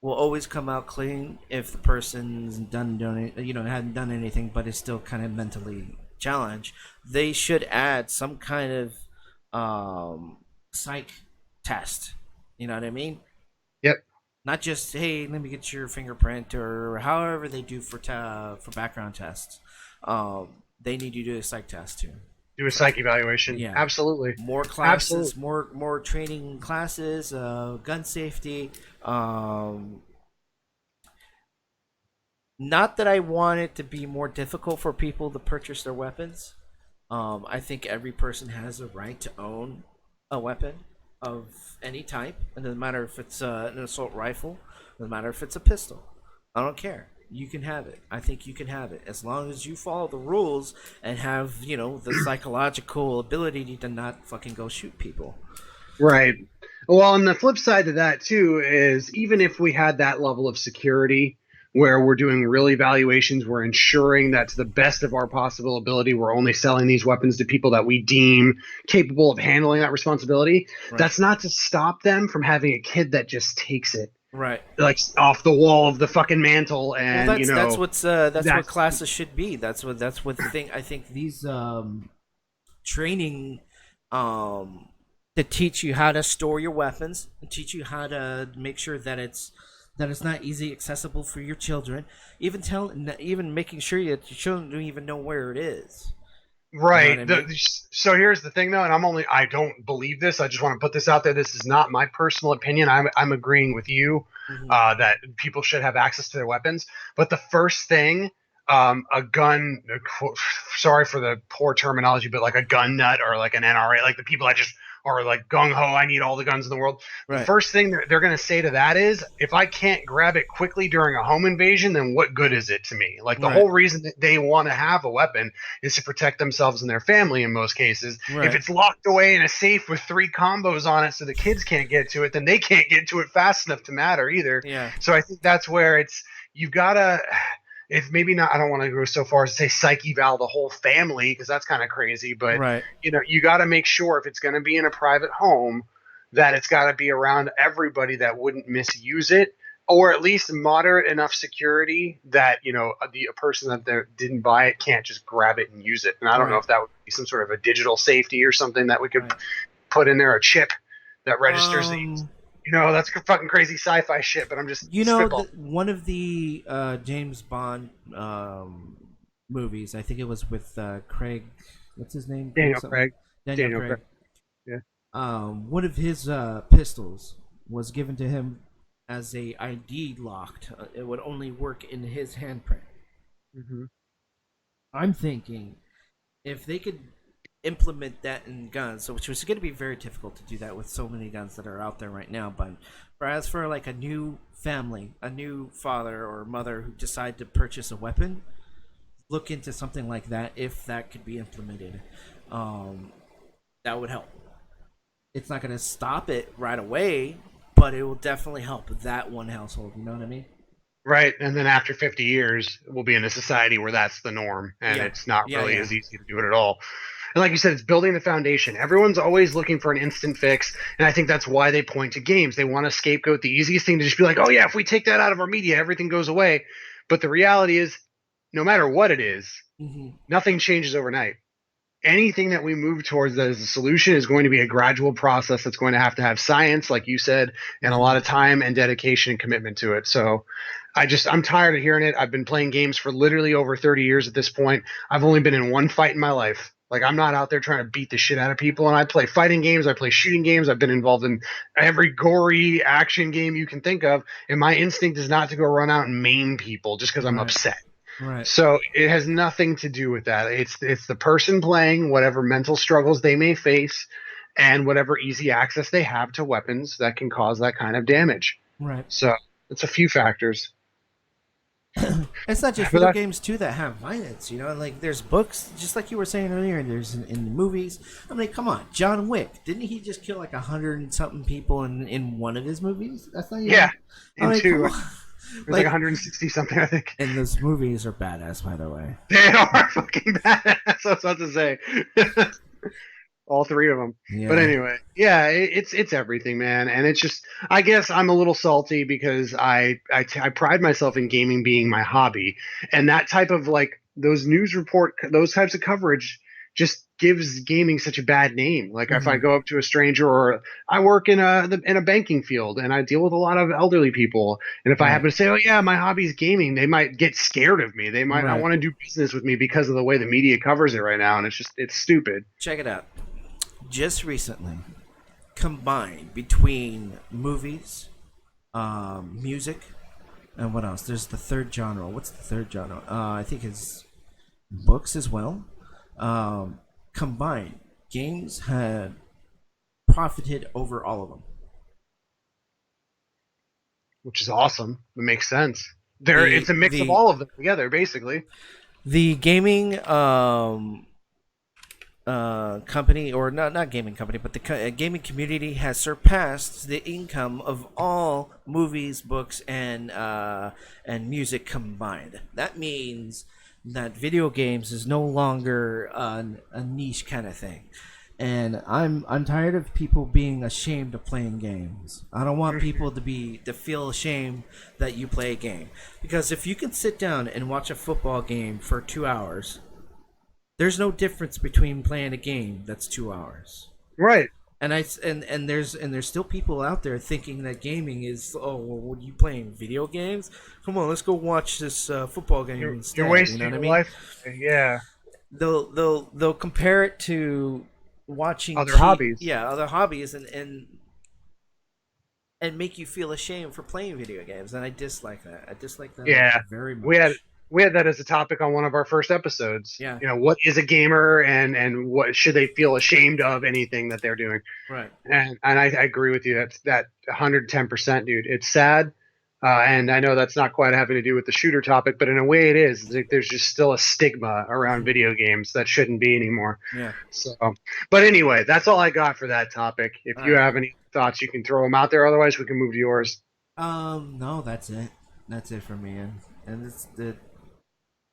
Speaker 2: will always come out clean if the person's hadn't done anything, but is still kind of mentally challenged. They should add some kind of psych test. You know what I mean?
Speaker 1: Yep.
Speaker 2: Not just, hey, let me get your fingerprint, or however they do for background tests. They need to do a psych test too.
Speaker 1: Do a psych evaluation.
Speaker 2: Yeah.
Speaker 1: Absolutely.
Speaker 2: More classes,
Speaker 1: Absolutely.
Speaker 2: more training classes, gun safety. Not that I want it to be more difficult for people to purchase their weapons. I think every person has a right to own a weapon of any type. It doesn't matter if it's an assault rifle. It doesn't matter if it's a pistol. I don't care. You can have it. I think you can have it as long as you follow the rules and have the psychological ability to not fucking go shoot people.
Speaker 1: Right. Well, and the flip side to that too is even if we had that level of security where we're doing real evaluations, we're ensuring that to the best of our possible ability, we're only selling these weapons to people that we deem capable of handling that responsibility.
Speaker 2: Right.
Speaker 1: That's not to stop them from having a kid that just takes it
Speaker 2: Right.
Speaker 1: like off the wall of the fucking mantle, and
Speaker 2: Well, that's what
Speaker 1: that's
Speaker 2: classes should be. That's what the thing. I think these training to teach you how to store your weapons, and teach you how to make sure that it's not easy accessible for your children. Even making sure that your children don't even know where it is.
Speaker 1: right.
Speaker 2: You know what I mean?
Speaker 1: So here's the thing, though, and I don't believe this. I just want to put this out there. This is not my personal opinion. I'm agreeing with you
Speaker 2: Mm-hmm.
Speaker 1: that people should have access to their weapons. But the first thing, a gun, sorry for the poor terminology, but like a gun nut or like an NRA, like the people that just are like gung ho, I need all the guns in the world. The
Speaker 2: Right.
Speaker 1: first thing they're going to say to that is, if I can't grab it quickly during a home invasion, then what good is it to me? Like the
Speaker 2: Right.
Speaker 1: whole reason that they want to have a weapon is to protect themselves and their family in most cases.
Speaker 2: Right.
Speaker 1: If it's locked away in a safe with 3 combos on it so the kids can't get to it, then they can't get to it fast enough to matter either.
Speaker 2: Yeah.
Speaker 1: So I think that's where you've got to, if maybe not, I don't want to go so far as to say psych eval the whole family, because that's kind of crazy, but
Speaker 2: Right.
Speaker 1: you got to make sure if it's going to be in a private home that it's got to be around everybody that wouldn't misuse it, or at least moderate enough security that a person that didn't buy it can't just grab it and use it. And I don't know
Speaker 2: Right.
Speaker 1: if that would be some sort of a digital safety or something that we could
Speaker 2: Right.
Speaker 1: put in there, a chip that registers that that's fucking crazy sci-fi shit, but I'm just spitball.
Speaker 2: One of the James Bond movies, I think it was with Craig. What's his name?
Speaker 1: Daniel
Speaker 2: Something?
Speaker 1: Craig.
Speaker 2: Daniel Craig.
Speaker 1: Yeah.
Speaker 2: One of his pistols was given to him as a ID locked. It would only work in his handprint.
Speaker 1: Mm-hmm.
Speaker 2: I'm thinking if they could implement that in guns, which was going to be very difficult to do that with so many guns that are out there right now, but as for like a new family, a new father or mother who decide to purchase a weapon, look into something like that. If that could be implemented, that would help. It's not going to stop it right away, but it will definitely help that one household. You know what I mean?
Speaker 1: Right, and then after 50 years, we'll be in a society where that's the norm, and
Speaker 2: Yeah.
Speaker 1: it's not
Speaker 2: Yeah,
Speaker 1: really
Speaker 2: yeah.
Speaker 1: as easy to do it at all. And like you said, it's building the foundation. Everyone's always looking for an instant fix, and I think that's why they point to games. They want to scapegoat the easiest thing to just be like, oh yeah, if we take that out of our media, everything goes away. But the reality is, no matter what it is,
Speaker 2: Mm-hmm.
Speaker 1: nothing changes overnight. Anything that we move towards as a solution is going to be a gradual process that's going to have science, like you said, and a lot of time and dedication and commitment to it. So I'm tired of hearing it. I've been playing games for literally over 30 years at this point. I've only been in one fight in my life. Like I'm not out there trying to beat the shit out of people. And I play fighting games, I play shooting games, I've been involved in every gory action game you can think of. And my instinct is not to go run out and maim people just because I'm
Speaker 3: Right.
Speaker 1: upset.
Speaker 3: Right.
Speaker 1: So it has nothing to do with that. It's the person playing, whatever mental struggles they may face, and whatever easy access they have to weapons that can cause that kind of damage.
Speaker 3: Right.
Speaker 1: So it's a few factors.
Speaker 3: It's not just
Speaker 1: But
Speaker 3: video
Speaker 1: that,
Speaker 3: games too that have violence, you know. Like there's books, just like you were saying earlier. There's in movies. I mean, come on, John Wick. Didn't he just kill like 100 and something people in one of his movies? That's not even.
Speaker 1: yeah,
Speaker 3: I mean,
Speaker 1: into
Speaker 3: come on.
Speaker 1: it was like 160 something, I think.
Speaker 3: And those movies are badass, by the way.
Speaker 1: They are fucking badass. I was about to say. All three of them.
Speaker 3: Yeah.
Speaker 1: But anyway, yeah, it's everything, man. And it's just, I guess I'm a little salty because I pride myself in gaming being my hobby, and that type of like those types of coverage just gives gaming such a bad name. Like if I go up to a stranger, or I work in a banking field and I deal with a lot of elderly people, and if I happen to say, oh yeah, my hobby is gaming, they might get scared of me. They might not want to do business with me because of the way the media covers it right now, and it's stupid.
Speaker 2: Check it out. Just recently, combined between movies, music, and what else? There's the third genre. What's the third genre? I think it's books as well. Combined, games had profited over all of them.
Speaker 1: Which is awesome. It makes sense. It's a mix of all of them together, basically.
Speaker 2: The gaming company, or not gaming company, but the gaming community has surpassed the income of all movies, books, and music combined. That means that video games is no longer a niche kind of thing. And I'm tired of people being ashamed of playing games. I don't want people to feel ashamed that you play a game, because if you can sit down and watch a football game for 2 hours, there's no difference between playing a game that's 2 hours.
Speaker 1: Right.
Speaker 2: And there's still people out there thinking that gaming is, oh, well, what are you playing, video games? Come on, let's go watch this football game instead.
Speaker 1: You're wasting
Speaker 2: you know what
Speaker 1: your
Speaker 2: I mean?
Speaker 1: life. Yeah.
Speaker 2: They'll compare it to watching
Speaker 1: Other hobbies.
Speaker 2: Yeah, other hobbies, and make you feel ashamed for playing video games, and I dislike that. I dislike that very much.
Speaker 1: We had that as a topic on one of our first episodes.
Speaker 2: Yeah.
Speaker 1: You know, what is a gamer, and what should they feel ashamed of anything that they're doing?
Speaker 2: Right.
Speaker 1: And I agree with you. That 110%, dude. It's sad. And I know that's not quite having to do with the shooter topic, but in a way it is. There's just still a stigma around video games that shouldn't be anymore.
Speaker 2: Yeah.
Speaker 1: So, but anyway, that's all I got for that topic. If you have any thoughts, you can throw them out there. Otherwise, we can move to yours.
Speaker 3: No, that's it. That's it for me. And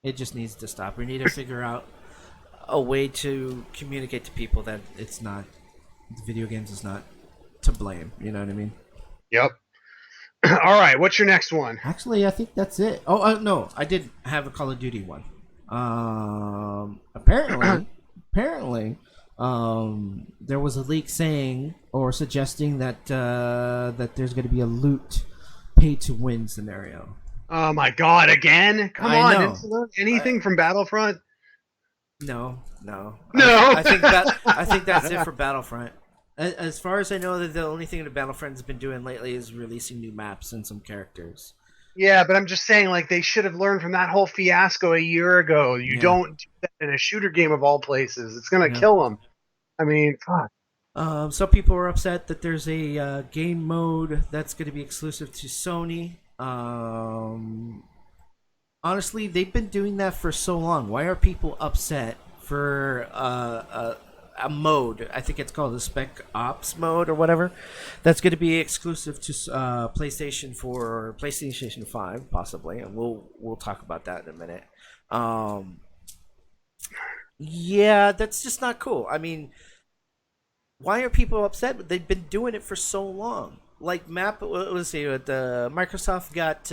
Speaker 3: it just needs to stop. We need to figure out
Speaker 2: A way to communicate to people that
Speaker 3: it's not, video games is not to blame. You know what I mean?
Speaker 1: Yep. All right, what's your next one?
Speaker 3: Actually, I think that's it. Oh, no, I did have a Call of Duty one. Apparently, there was a leak saying or suggesting that that there's going to be a loot pay to win scenario.
Speaker 1: Oh my God! Again? Come
Speaker 3: I
Speaker 1: on!
Speaker 3: know.
Speaker 1: Didn't you learn anything from Battlefront?
Speaker 2: No.
Speaker 1: No.
Speaker 2: I think that's it for Battlefront. As far as I know, that the only thing that Battlefront has been doing lately is releasing new maps and some characters.
Speaker 1: Yeah, but I'm just saying, like, they should have learned from that whole fiasco a year ago. You don't do that in a shooter game of all places. It's gonna kill them. I mean, fuck.
Speaker 2: Some people are upset that there's a game mode that's going to be exclusive to Sony. Honestly, they've been doing that for so long. Why are people upset for a mode? I think it's called the Spec Ops mode or whatever. That's going to be exclusive to PlayStation 4 or PlayStation 5, possibly, and we'll talk about that in a minute. Yeah, that's just not cool. I mean, why are people upset? They've been doing it for so long. Like let's see, Microsoft got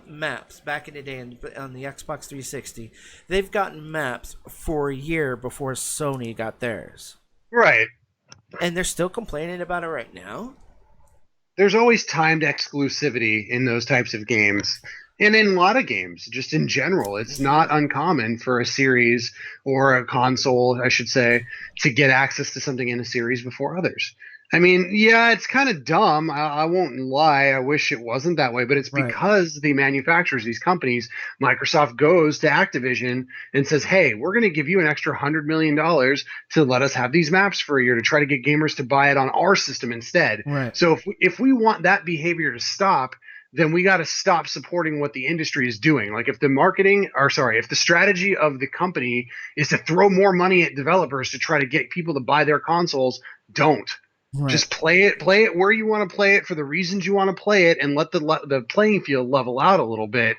Speaker 2: maps back in the day on the Xbox 360. They've gotten maps for a year before Sony got theirs.
Speaker 1: Right.
Speaker 2: And they're still complaining about it right now?
Speaker 1: There's always timed exclusivity in those types of games. And in a lot of games, just in general, it's not uncommon for a series or a console, I should say, to get access to something in a series before others. I mean, yeah, it's kind of dumb. I won't lie. I wish it wasn't that way, but it's
Speaker 3: Right.
Speaker 1: because the manufacturers, these companies, Microsoft goes to Activision and says, "Hey, we're going to give you an extra $100 million to let us have these maps for a year to try to get gamers to buy it on our system instead."
Speaker 3: Right.
Speaker 1: So if we want that behavior to stop, then we got to stop supporting what the industry is doing. Like if the marketing, or sorry, if the strategy of the company is to throw more money at developers to try to get people to buy their consoles, don't.
Speaker 3: Right.
Speaker 1: Just play it where you want to play it for the reasons you want to play it, and let the playing field level out a little bit,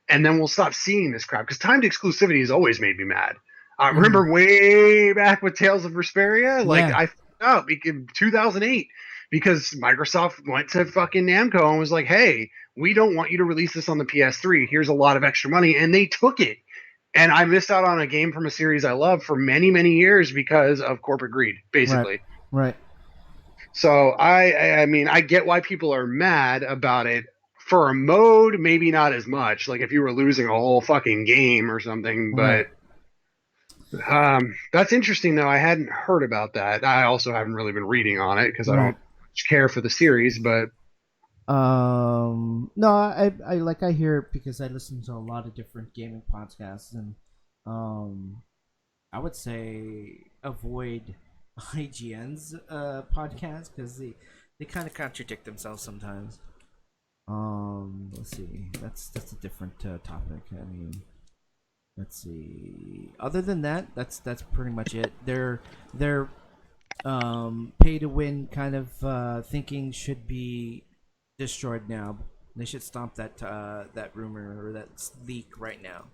Speaker 1: and then we'll stop seeing this crap. Because timed exclusivity has always made me mad. I
Speaker 3: Mhm.
Speaker 1: remember way back with Tales of Vesperia, like
Speaker 3: Yeah.
Speaker 1: I found out in 2008 because Microsoft went to fucking Namco and was like, "Hey, we don't want you to release this on the PS3. Here's a lot of extra money," and they took it. And I missed out on a game from a series I love for many, many years because of corporate greed,
Speaker 3: Right.
Speaker 1: basically.
Speaker 3: Right.
Speaker 1: So I mean, I get why people are mad about it. For a mode, maybe not as much. Like if you were losing a whole fucking game or something.
Speaker 3: Right.
Speaker 1: But that's interesting, though. I hadn't heard about that. I also haven't really been reading on it because I
Speaker 3: Right.
Speaker 1: don't care for the series. But
Speaker 3: No, I like I hear it because I listen to a lot of different gaming podcasts, and um I would say avoid IGN's podcast because they kind of contradict themselves sometimes. Let's see. That's a different topic. I mean, let's see. Other than that, that's pretty much it. Their pay to win kind of thinking should be destroyed now. They should stomp that rumor or that leak right now.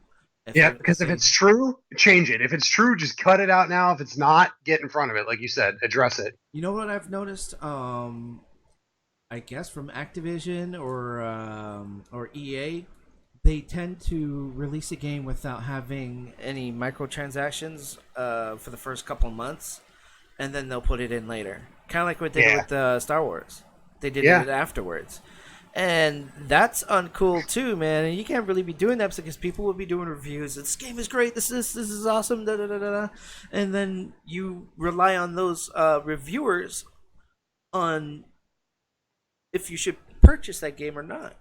Speaker 1: yeah, because if it's true, change it. If it's true, just cut it out now. If it's not, get in front of it, like you said, address it.
Speaker 3: you know what I've noticed, I guess from Activision or EA, they tend to release a game without having any microtransactions for the first couple of months, and then they'll put it in later. Kind of like what they did
Speaker 1: Yeah,
Speaker 3: with Star Wars. They did
Speaker 1: yeah.
Speaker 3: it afterwards. And that's uncool too, man. And you can't really be doing that because people will be doing reviews. This game is great. This is awesome. Da, da, da, da, da. And then you rely on those reviewers on if you should purchase that game or not.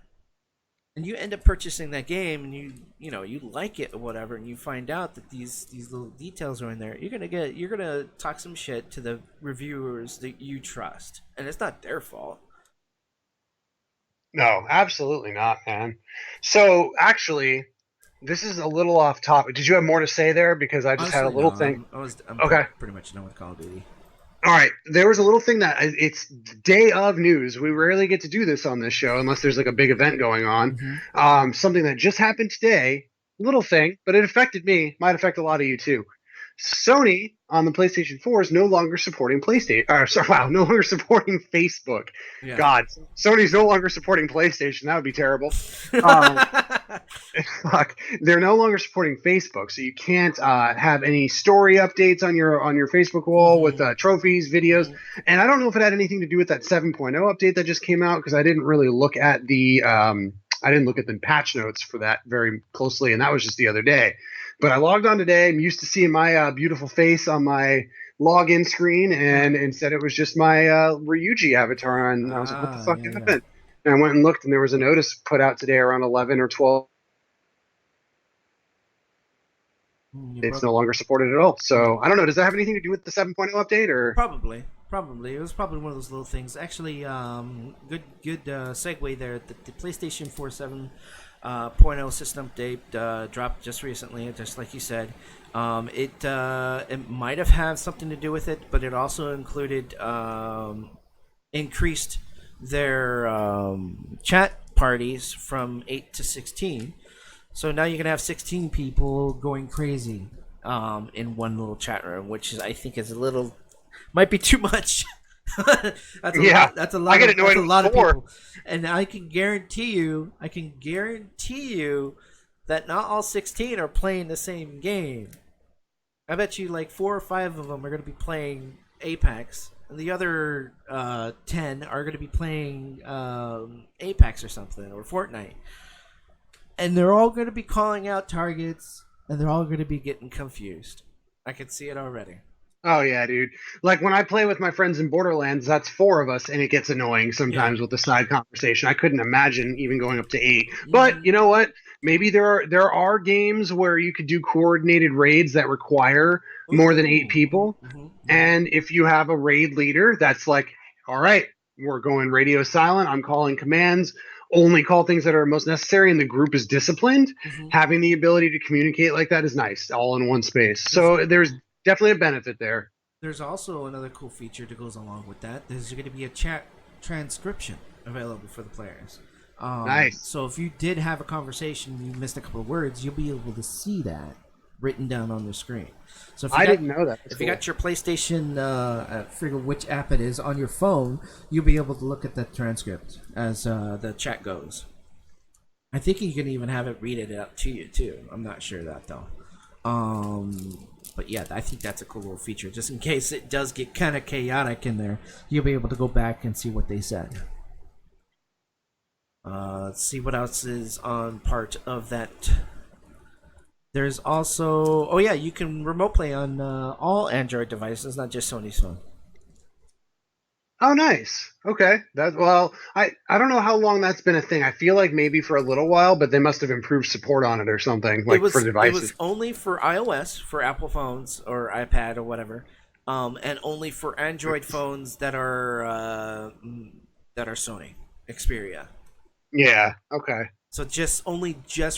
Speaker 3: And you end up purchasing that game, and you like it or whatever, and you find out that these little details are in there. You're gonna talk some shit to the reviewers that you trust, and it's not their fault.
Speaker 1: No, absolutely not, man. So actually, this is a little off topic. Did you have more to say there? Because I just had a
Speaker 3: Honestly, no.
Speaker 1: little thing.
Speaker 3: I'm
Speaker 1: Okay.
Speaker 3: pretty much done with Call of Duty.
Speaker 1: All right. There was a little thing that it's day of news. We rarely get to do this on this show unless there's like a big event going on.
Speaker 3: Mm-hmm.
Speaker 1: Something that just happened today. Little thing, but it affected me. Might affect a lot of you too. Sony on the PlayStation 4 is no longer supporting PlayStation. Sorry, wow, no longer supporting Facebook.
Speaker 3: Yeah.
Speaker 1: God, Sony's no longer supporting PlayStation. That would be terrible. Um, Fuck, they're no longer supporting Facebook, so you can't have any story updates on your Facebook wall with trophies, videos. And I don't know if it had anything to do with that 7.0 update that just came out because I didn't really look at the patch notes for that very closely, and that was just the other day. But I logged on today. I'm used to seeing my beautiful face on my login screen, and instead it was just my Ryuji avatar, and I was like, "What the fuck happened?" And I went and looked, and there was a notice put out today around 11 or 12. It's no longer supported at all. So I don't know. Does that have anything to do with the 7.0 update, or?
Speaker 3: Probably. It was probably one of those little things. Actually, good segue there. The PlayStation 4 7.0 system update dropped just recently, just like you said. It might have had something to do with it, but it also included increased their chat parties from 8 to 16. So now you can have 16 people going crazy in one little chat room, which I think is might be too much. That's a lot. That's a lot. That's a lot of people. And I can guarantee you that not all 16 are playing the same game. I bet you like 4 or 5 of them are going to be playing Apex, and the other 10 are going to be playing Apex or something or Fortnite. and they're all going to be calling out targets, and they're all going to be getting confused. I can see it already.
Speaker 1: Oh yeah, dude. Like when I play with my friends in Borderlands, that's four of us, and it gets annoying
Speaker 3: Yeah.
Speaker 1: sometimes with the side conversation. I couldn't imagine even going up to eight. But
Speaker 3: Mhm.
Speaker 1: you know what? Maybe there are games where you could do coordinated raids that require more than eight
Speaker 3: Ooh.
Speaker 1: people. And if you have a raid leader that's like, all right, we're going radio silent, I'm calling commands, only call things that are most necessary, and the group is disciplined,
Speaker 3: Mhm.
Speaker 1: having the ability to communicate like that is nice, all in one space.
Speaker 3: There's
Speaker 1: So there's definitely a benefit there.
Speaker 3: there's also another cool feature that goes along with that. There's going to be a chat transcription available for the players.
Speaker 1: Nice.
Speaker 3: So if you did have a conversation and you missed a couple of words, you'll be able to see that written down on the screen. So
Speaker 1: I didn't know that. That's
Speaker 3: if you
Speaker 1: cool.
Speaker 3: got your PlayStation, I forget which app it is on your phone, you'll be able to look at the transcript as the chat goes. I think you can even have it read it out to you too. I'm not sure of that though. But yeah, I think that's a cool little feature. Just in case it does get kind of chaotic in there, you'll be able to go back and see what they said. Let's see what else is on part of that. There's also, oh yeah, you can remote play on all Android devices, not just Sony's phone.
Speaker 1: Oh, nice. Okay. That well, I don't know how long that's been a thing. I feel like maybe for a little while, but they must have improved support on it or something,
Speaker 2: It
Speaker 1: like for
Speaker 2: was
Speaker 1: devices.
Speaker 2: only for iOS, for Apple phones or iPad or whatever, and only for Android phones that are Sony Xperia.
Speaker 1: Yeah. Okay.
Speaker 2: So
Speaker 3: Just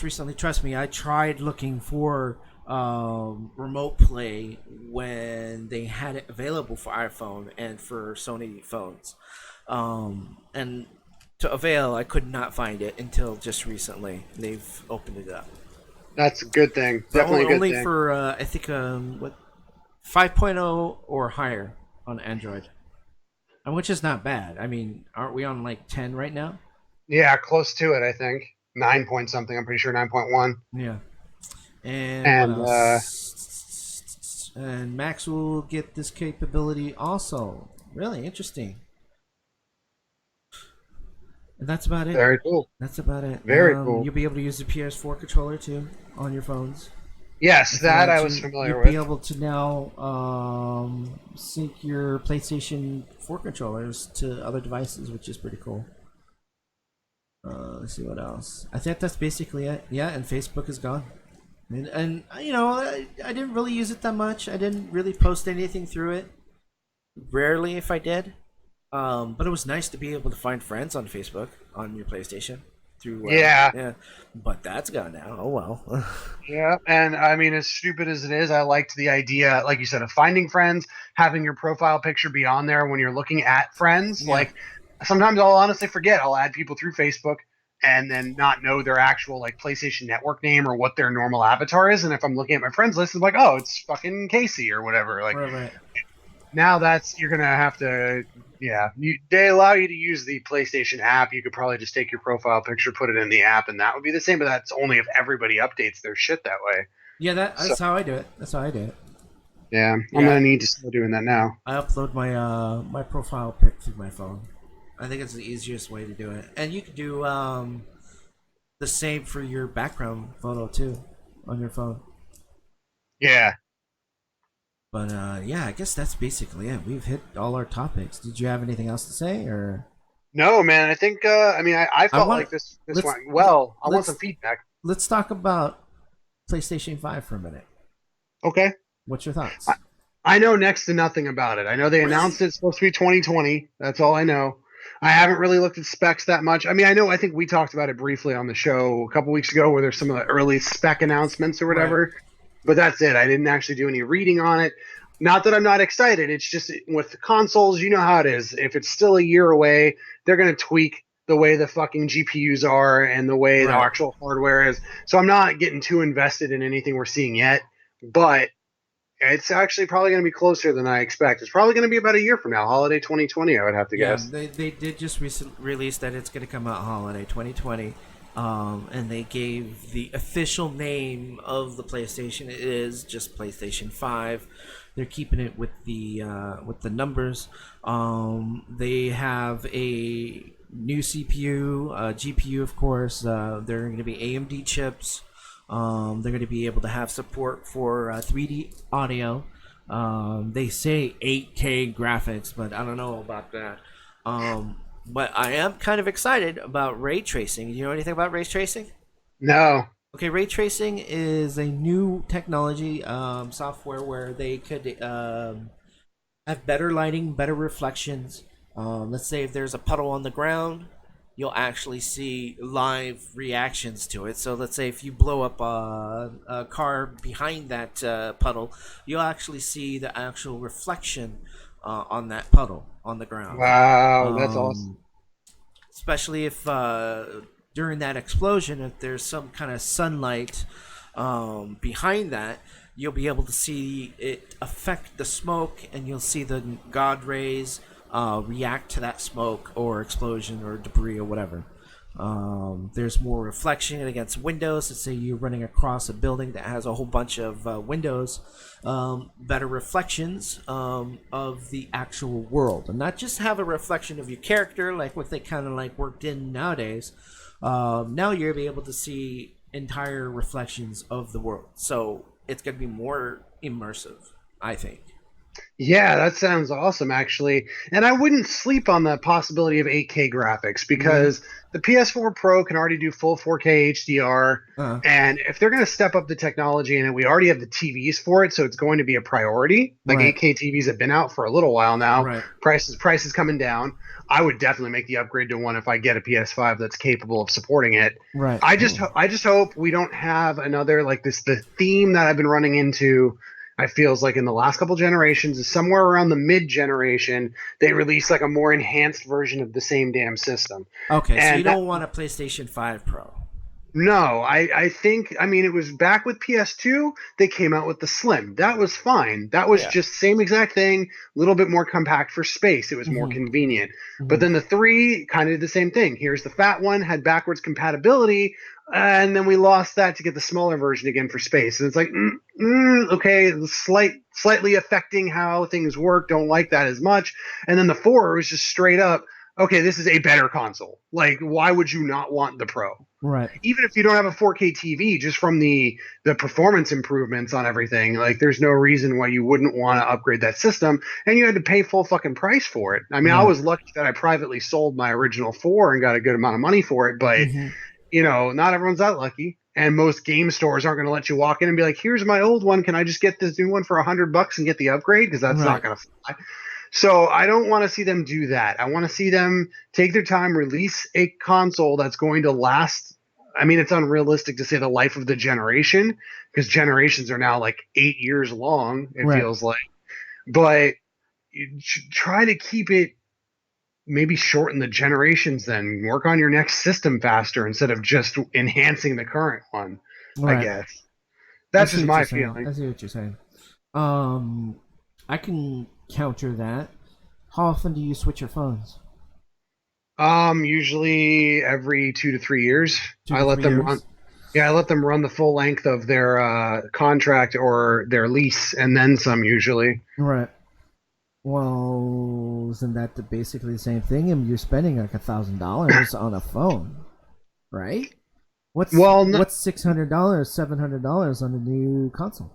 Speaker 3: recently, trust me, I tried looking for remote play when they had it available for iPhone and for Sony phones, and to avail, I could not find it until just recently. They've opened it up.
Speaker 1: That's a good thing.
Speaker 2: So
Speaker 1: Definitely a good
Speaker 2: only
Speaker 1: thing.
Speaker 2: for I think what 5.0 or higher on Android.
Speaker 3: and which is not bad. I mean, aren't we on like 10 right now?
Speaker 1: Yeah, close to it, I think. 9 point something. I'm pretty sure 9.1.
Speaker 3: Yeah. And what
Speaker 1: And
Speaker 3: else? And Max will get this capability also. Really interesting. And that's about it.
Speaker 1: very cool.
Speaker 3: That's about it.
Speaker 1: Very cool.
Speaker 3: You'll be able to use the PS4 controller too on your phones.
Speaker 1: Yes,
Speaker 3: If you
Speaker 1: that
Speaker 3: want
Speaker 1: I
Speaker 3: to,
Speaker 1: was familiar
Speaker 3: you'll
Speaker 1: with.
Speaker 3: be able to now sync your PlayStation 4 controllers to other devices, which is pretty cool. Let's see what else. I think that's basically it. Yeah, and Facebook is gone. And you know, I didn't really use it that much. I didn't really post anything through it.
Speaker 2: Rarely, if I did. But it was nice to be able to find friends on Facebook on your PlayStation through
Speaker 1: Yeah.
Speaker 2: yeah. But that's gone now. Oh well.
Speaker 1: Yeah, and I mean, as stupid as it is, I liked the idea, like you said, of finding friends, having your profile picture be on there when you're looking at friends.
Speaker 3: Yeah.
Speaker 1: Like, sometimes I'll honestly forget. I'll add people through Facebook and then not know their actual like PlayStation Network name or what their normal avatar is. And if I'm looking at my friends list, I'm like, oh, it's fucking Casey or whatever. Like,
Speaker 3: Right.
Speaker 1: now that's you're gonna have to. Yeah, they allow you to use the PlayStation app. You could probably just take your profile picture, put it in the app, and that would be the same. But that's only if everybody updates their shit that way.
Speaker 3: Yeah,
Speaker 1: So
Speaker 3: that's how I do it. That's how I do it.
Speaker 1: yeah, I'm
Speaker 3: Yeah.
Speaker 1: gonna need to start doing that now.
Speaker 3: I upload my my profile pic through my phone. I think it's the easiest way to do it. And you can do the same for your background photo too on your phone.
Speaker 1: Yeah.
Speaker 3: But yeah, I guess that's basically it. We've hit all our topics. Did you have anything else to say, or
Speaker 1: No, man. I think. I mean, I felt
Speaker 3: want-
Speaker 1: like this
Speaker 3: let's-
Speaker 1: went well. I want
Speaker 3: let's-
Speaker 1: some feedback.
Speaker 3: let's talk about PlayStation 5 for a minute.
Speaker 1: Okay.
Speaker 3: What's your thoughts?
Speaker 1: I know next to nothing about it. I know they announced it's supposed to be 2020. That's all I know. I haven't really looked at specs that much. I mean, I think we talked about it briefly on the show a couple weeks ago where there's some of the early spec announcements or whatever. But that's it. I didn't actually do any reading on it. Not that I'm not excited. It's just with the consoles, you know how it is. If it's still a year away, they're going to tweak the way the fucking GPUs are and the way the
Speaker 3: Right.
Speaker 1: actual hardware is. So I'm not getting too invested in anything we're seeing yet. But it's actually probably going to be closer than I expect. It's probably going to be about a year from now, holiday 2020, I would have to
Speaker 2: Yeah,
Speaker 1: guess.
Speaker 2: they did just release that it's going to come out holiday 2020, and they gave the official name of the PlayStation. It is just PlayStation 5.
Speaker 3: They're keeping it with the numbers. They have a new CPU, GPU, of course. They're going to be AMD chips. They're going to be able to have support for 3D audio. They say 8K graphics, but I don't know about that. But I am kind of excited about ray tracing. You know anything about ray tracing?
Speaker 1: No.
Speaker 3: Okay, ray tracing is a new technology software where they could have better lighting, better reflections. Let's say if there's a puddle on the ground, you'll actually see live reactions to it. So let's say if you blow up a car behind that puddle, you'll actually see the actual reflection on that puddle on the ground.
Speaker 1: Wow, that's awesome.
Speaker 3: Especially if during that explosion, if there's some kind of sunlight behind that, you'll be able to see it affect the smoke, and you'll see the God rays react to that smoke or explosion or debris or whatever. There's more reflection against windows. Let's say you're running across a building that has a whole bunch of windows. Better reflections of the actual world, and not just have a reflection of your character, like what they kind of like worked in nowadays. Now you'll be able to see entire reflections of the world. So it's going to be more immersive, I think.
Speaker 1: Yeah, that sounds awesome, actually. And I wouldn't sleep on the possibility of 8K graphics
Speaker 3: Mm-hmm.
Speaker 1: because the PS4 Pro can already do full 4K HDR.
Speaker 3: Uh,
Speaker 1: And if they're going to step up the technology in it, we already have the TVs for it, so it's going to be a priority. Like
Speaker 3: right,
Speaker 1: 8K TVs have been out for a little while now.
Speaker 3: right,
Speaker 1: Prices coming down. I would definitely make the upgrade to one if I get a PS5 that's capable of supporting it.
Speaker 3: right.
Speaker 1: I just hope we don't have another like this. The theme that I've been running into, I feels like in the last couple generations is somewhere around the mid generation they release like a more enhanced version of the same damn system.
Speaker 3: Okay, so you
Speaker 1: And that,
Speaker 3: don't want a PlayStation 5 Pro.
Speaker 1: no, I think I mean it was back with PS2 they came out with the Slim. That was fine. That was
Speaker 2: Yeah.
Speaker 1: just same exact thing, a little bit more compact for space. It was more
Speaker 3: Mm-hmm.
Speaker 1: convenient. But
Speaker 3: Mm-hmm.
Speaker 1: then the 3 kind of did the same thing. Here's the fat one, had backwards compatibility, and then we lost that to get the smaller version again for space. And it's like, okay, slightly affecting how things work. Don't like that as much. And then the 4 was just straight up, okay, this is a better console. Like, why would you not want the Pro?
Speaker 3: Right.
Speaker 1: Even if you don't have a 4K TV, just from the performance improvements on everything, like there's no reason why you wouldn't want to upgrade that system, and you had to pay full fucking price for it. I mean, I
Speaker 3: Right.
Speaker 1: was lucky that I privately sold my original 4 and got a good amount of money for it, but
Speaker 3: Mm-hmm.
Speaker 1: not everyone's that lucky. And most game stores aren't going to let you walk in and be like, "Here's my old one. Can I just get this new one for $100 and get the upgrade?" Because that's
Speaker 3: Right.
Speaker 1: not going to fly. So I don't want to see them do that. I want to see them take their time, release a console that's going to last. I mean, it's unrealistic to say the life of the generation because generations are now like 8 years long, it
Speaker 3: Right.
Speaker 1: feels like. But you try to keep it, maybe shorten the generations, then work on your next system faster instead of just enhancing the current one, I
Speaker 3: Right.
Speaker 1: guess.
Speaker 3: I
Speaker 1: That's
Speaker 3: see
Speaker 1: just
Speaker 3: what you're
Speaker 1: my
Speaker 3: saying. I
Speaker 1: feeling.
Speaker 3: see what you're saying. Um, I can counter that. How often do you switch your phones?
Speaker 1: Usually every 2 to 3 years,
Speaker 3: Two
Speaker 1: I
Speaker 3: to
Speaker 1: let
Speaker 3: three
Speaker 1: them run.
Speaker 3: years.
Speaker 1: Yeah, I let them run the full length of their contract or their lease, and then some usually.
Speaker 3: Right. Well, isn't that basically the same thing? And you're spending like $1,000 on a phone, right? What's
Speaker 1: Well,
Speaker 3: what's $600, $700 on a new console?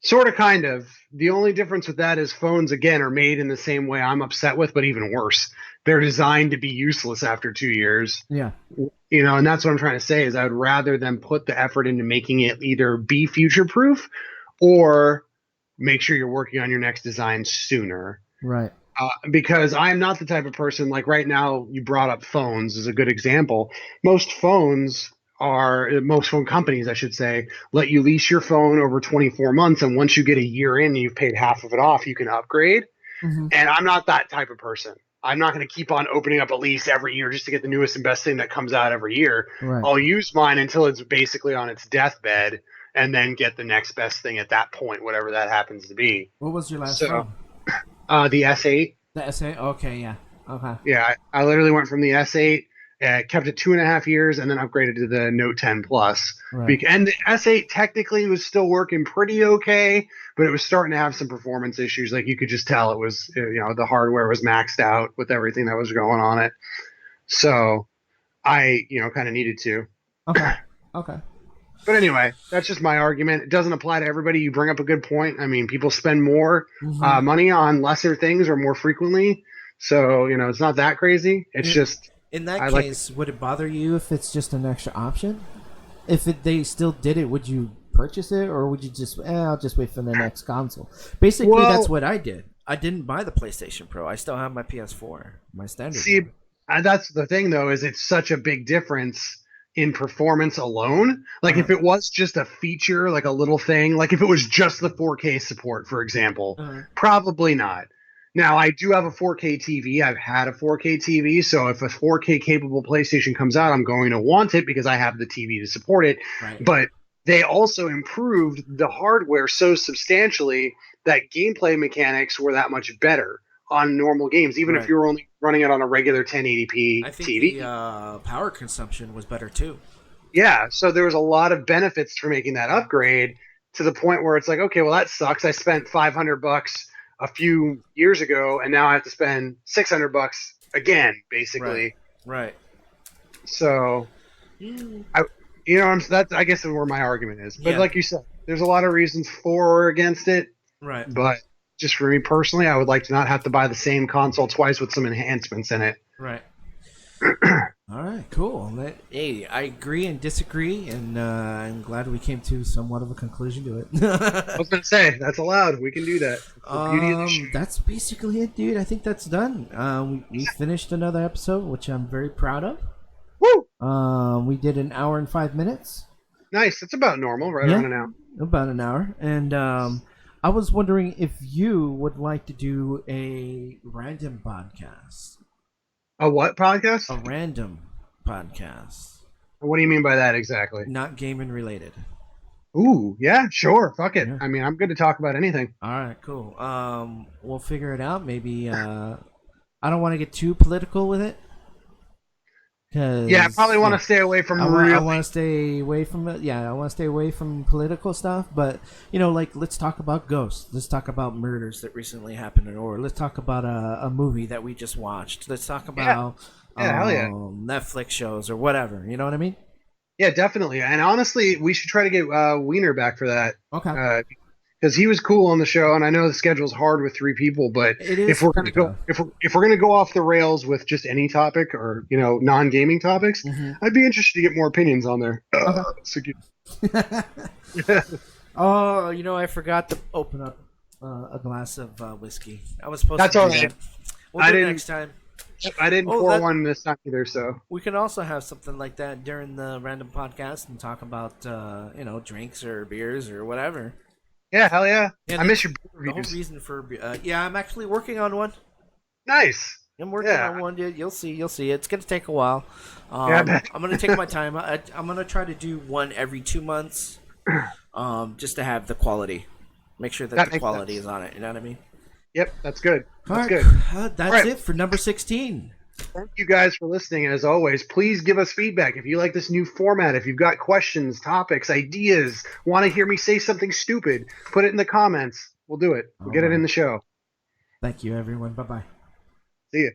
Speaker 1: sort of, kind of. The only difference with that is phones, again, are made in the same way I'm upset with, but even worse. They're designed to be useless after 2 years.
Speaker 3: Yeah.
Speaker 1: And that's what I'm trying to say is I would rather them put the effort into making it either be future proof or make sure you're working on your next design sooner.
Speaker 3: Right.
Speaker 1: Because I'm not the type of person like right now. You brought up phones as a good example. Most phone companies, I should say, let you lease your phone over 24 months, and once you get a year in and you've paid half of it off, you can upgrade.
Speaker 3: Mm-hmm.
Speaker 1: And I'm not that type of person. I'm not going to keep on opening up a lease every year just to get the newest and best thing that comes out every year.
Speaker 3: Right.
Speaker 1: I'll use mine until it's basically on its deathbed, and then get the next best thing at that point, whatever that happens to be.
Speaker 3: What was your last
Speaker 1: So,
Speaker 3: phone?
Speaker 1: the S8.
Speaker 3: The SA. Okay. Yeah. Okay.
Speaker 1: Yeah, I literally went from the S8, kept it 2.5 years, and then upgraded to the Note 10 Plus.
Speaker 3: Right.
Speaker 1: And the S8 technically was still working pretty okay, but it was starting to have some performance issues. Like you could just tell it was, the hardware was maxed out with everything that was going on it. So I, kind of needed to.
Speaker 3: Okay. Okay.
Speaker 1: But anyway, that's just my argument. It doesn't apply to everybody. You bring up a good point. I mean, people spend more
Speaker 3: Hmm.
Speaker 1: money on lesser things or more frequently. So, it's not that crazy. It's just,
Speaker 3: In that
Speaker 1: I like,
Speaker 3: case, would it bother you if it's just an extra option? If they still did it, would you purchase it, or would you just, I'll just wait for the next console? Basically, that's
Speaker 1: well,
Speaker 3: what I did. I didn't buy the PlayStation Pro. I still have my PS4, my standard
Speaker 1: see,
Speaker 3: one.
Speaker 1: that's the thing though, is it's such a big difference in performance alone. Like
Speaker 3: Uh,
Speaker 1: if it was just a feature, like a little thing, like if it was just the 4K support, for example,
Speaker 3: uh,
Speaker 1: probably not. Now I do have a 4K TV. I've had a 4K TV, so if a 4K capable PlayStation comes out, I'm going to want it because I have the TV to support it.
Speaker 3: right.
Speaker 1: But they also improved the hardware so substantially that gameplay mechanics were that much better on normal games, even if
Speaker 3: Right.
Speaker 1: you're only running it on a regular
Speaker 3: I
Speaker 1: 1080p
Speaker 3: think the
Speaker 1: TV.
Speaker 3: power consumption was better too.
Speaker 1: Yeah, so there was a lot of benefits for making that upgrade to the point where it's like, okay, well that sucks. I spent $500 a few years ago, and now I have to spend $600 again,
Speaker 3: Right.
Speaker 1: basically.
Speaker 3: Right.
Speaker 1: So
Speaker 3: Mm.
Speaker 1: I, that's I guess where my argument is. But
Speaker 3: Yeah.
Speaker 1: like you said, there's a lot of reasons for or against it.
Speaker 3: Right.
Speaker 1: But just for me personally, I would like to not have to buy the same console twice with some enhancements in it.
Speaker 3: Right. All right. Cool. Hey, I agree and disagree, and I'm glad we came to somewhat of a conclusion to
Speaker 1: I
Speaker 3: it.
Speaker 1: was gonna say that's allowed. We can do that. It's the beauty of the show.
Speaker 3: That's basically it, dude. I think that's done. We finished another episode, which I'm very proud of.
Speaker 1: Woo!
Speaker 3: We did an hour and 5 minutes.
Speaker 1: Nice. It's about normal, right
Speaker 3: Yeah.
Speaker 1: around an hour.
Speaker 3: About an hour. And I was wondering if you would like to do a random podcast.
Speaker 1: A what podcast?
Speaker 3: A random podcast.
Speaker 1: What do you mean by that exactly?
Speaker 3: Not gaming related.
Speaker 1: Ooh, yeah, sure. Fuck it.
Speaker 3: Yeah.
Speaker 1: I mean, I'm good to talk about anything.
Speaker 3: All right, cool. We'll figure it out. Maybe I don't want to get too political with it.
Speaker 1: Yeah, I probably want to stay away from
Speaker 3: I want to stay away from it. Yeah, I want to stay away from political stuff. But like let's talk about ghosts. Let's talk about murders that recently happened, or let's talk about a movie that we just watched. Let's talk about
Speaker 1: hell yeah.
Speaker 3: Netflix shows or whatever. You know what I mean?
Speaker 1: Yeah, definitely. And honestly, we should try to get Wiener back for that.
Speaker 3: Okay.
Speaker 1: Because he was cool on the show, and I know the schedule's hard with 3 people, but
Speaker 3: It is
Speaker 1: if we're gonna
Speaker 3: pretty
Speaker 1: go
Speaker 3: tough.
Speaker 1: if we're gonna go off the rails with just any topic or non-gaming topics,
Speaker 3: Mhm.
Speaker 1: I'd be interested to get more opinions on there.
Speaker 3: Okay.
Speaker 1: So good.
Speaker 3: Oh, I forgot to open up a glass of whiskey. I was supposed
Speaker 1: That's
Speaker 3: to do
Speaker 1: all right.
Speaker 3: that. We'll
Speaker 1: I
Speaker 3: do it
Speaker 1: didn't-
Speaker 3: next time.
Speaker 1: I didn't
Speaker 3: Oh,
Speaker 1: pour
Speaker 3: that-
Speaker 1: one this time either, so
Speaker 3: We can also have something like that during the random podcast and talk about drinks or beers or whatever.
Speaker 1: yeah, hell yeah.
Speaker 3: Yeah,
Speaker 1: I miss your
Speaker 3: The whole
Speaker 1: reviews.
Speaker 3: reason for I'm actually working on one.
Speaker 1: Nice.
Speaker 3: I'm working
Speaker 1: Yeah.
Speaker 3: on one, dude. You'll see. It's gonna take a while.
Speaker 1: Yeah, I bet.
Speaker 3: I'm gonna take my time. I'm gonna try to do one every 2 months, just to have the quality. Make sure that
Speaker 1: That
Speaker 3: the
Speaker 1: makes
Speaker 3: quality
Speaker 1: sense.
Speaker 3: is on it. You know what I mean?
Speaker 1: Yep, that's good.
Speaker 3: All
Speaker 1: That's
Speaker 3: right,
Speaker 1: good.
Speaker 3: that's
Speaker 1: right.
Speaker 3: it for number 16.
Speaker 1: Thank you guys for listening. As always, please give us feedback if you like this new format. If you've got questions, topics, ideas, want to hear me say something stupid, put it in the comments. We'll do it. We'll get it in the show.
Speaker 3: Thank you, everyone. Bye bye.
Speaker 1: See you.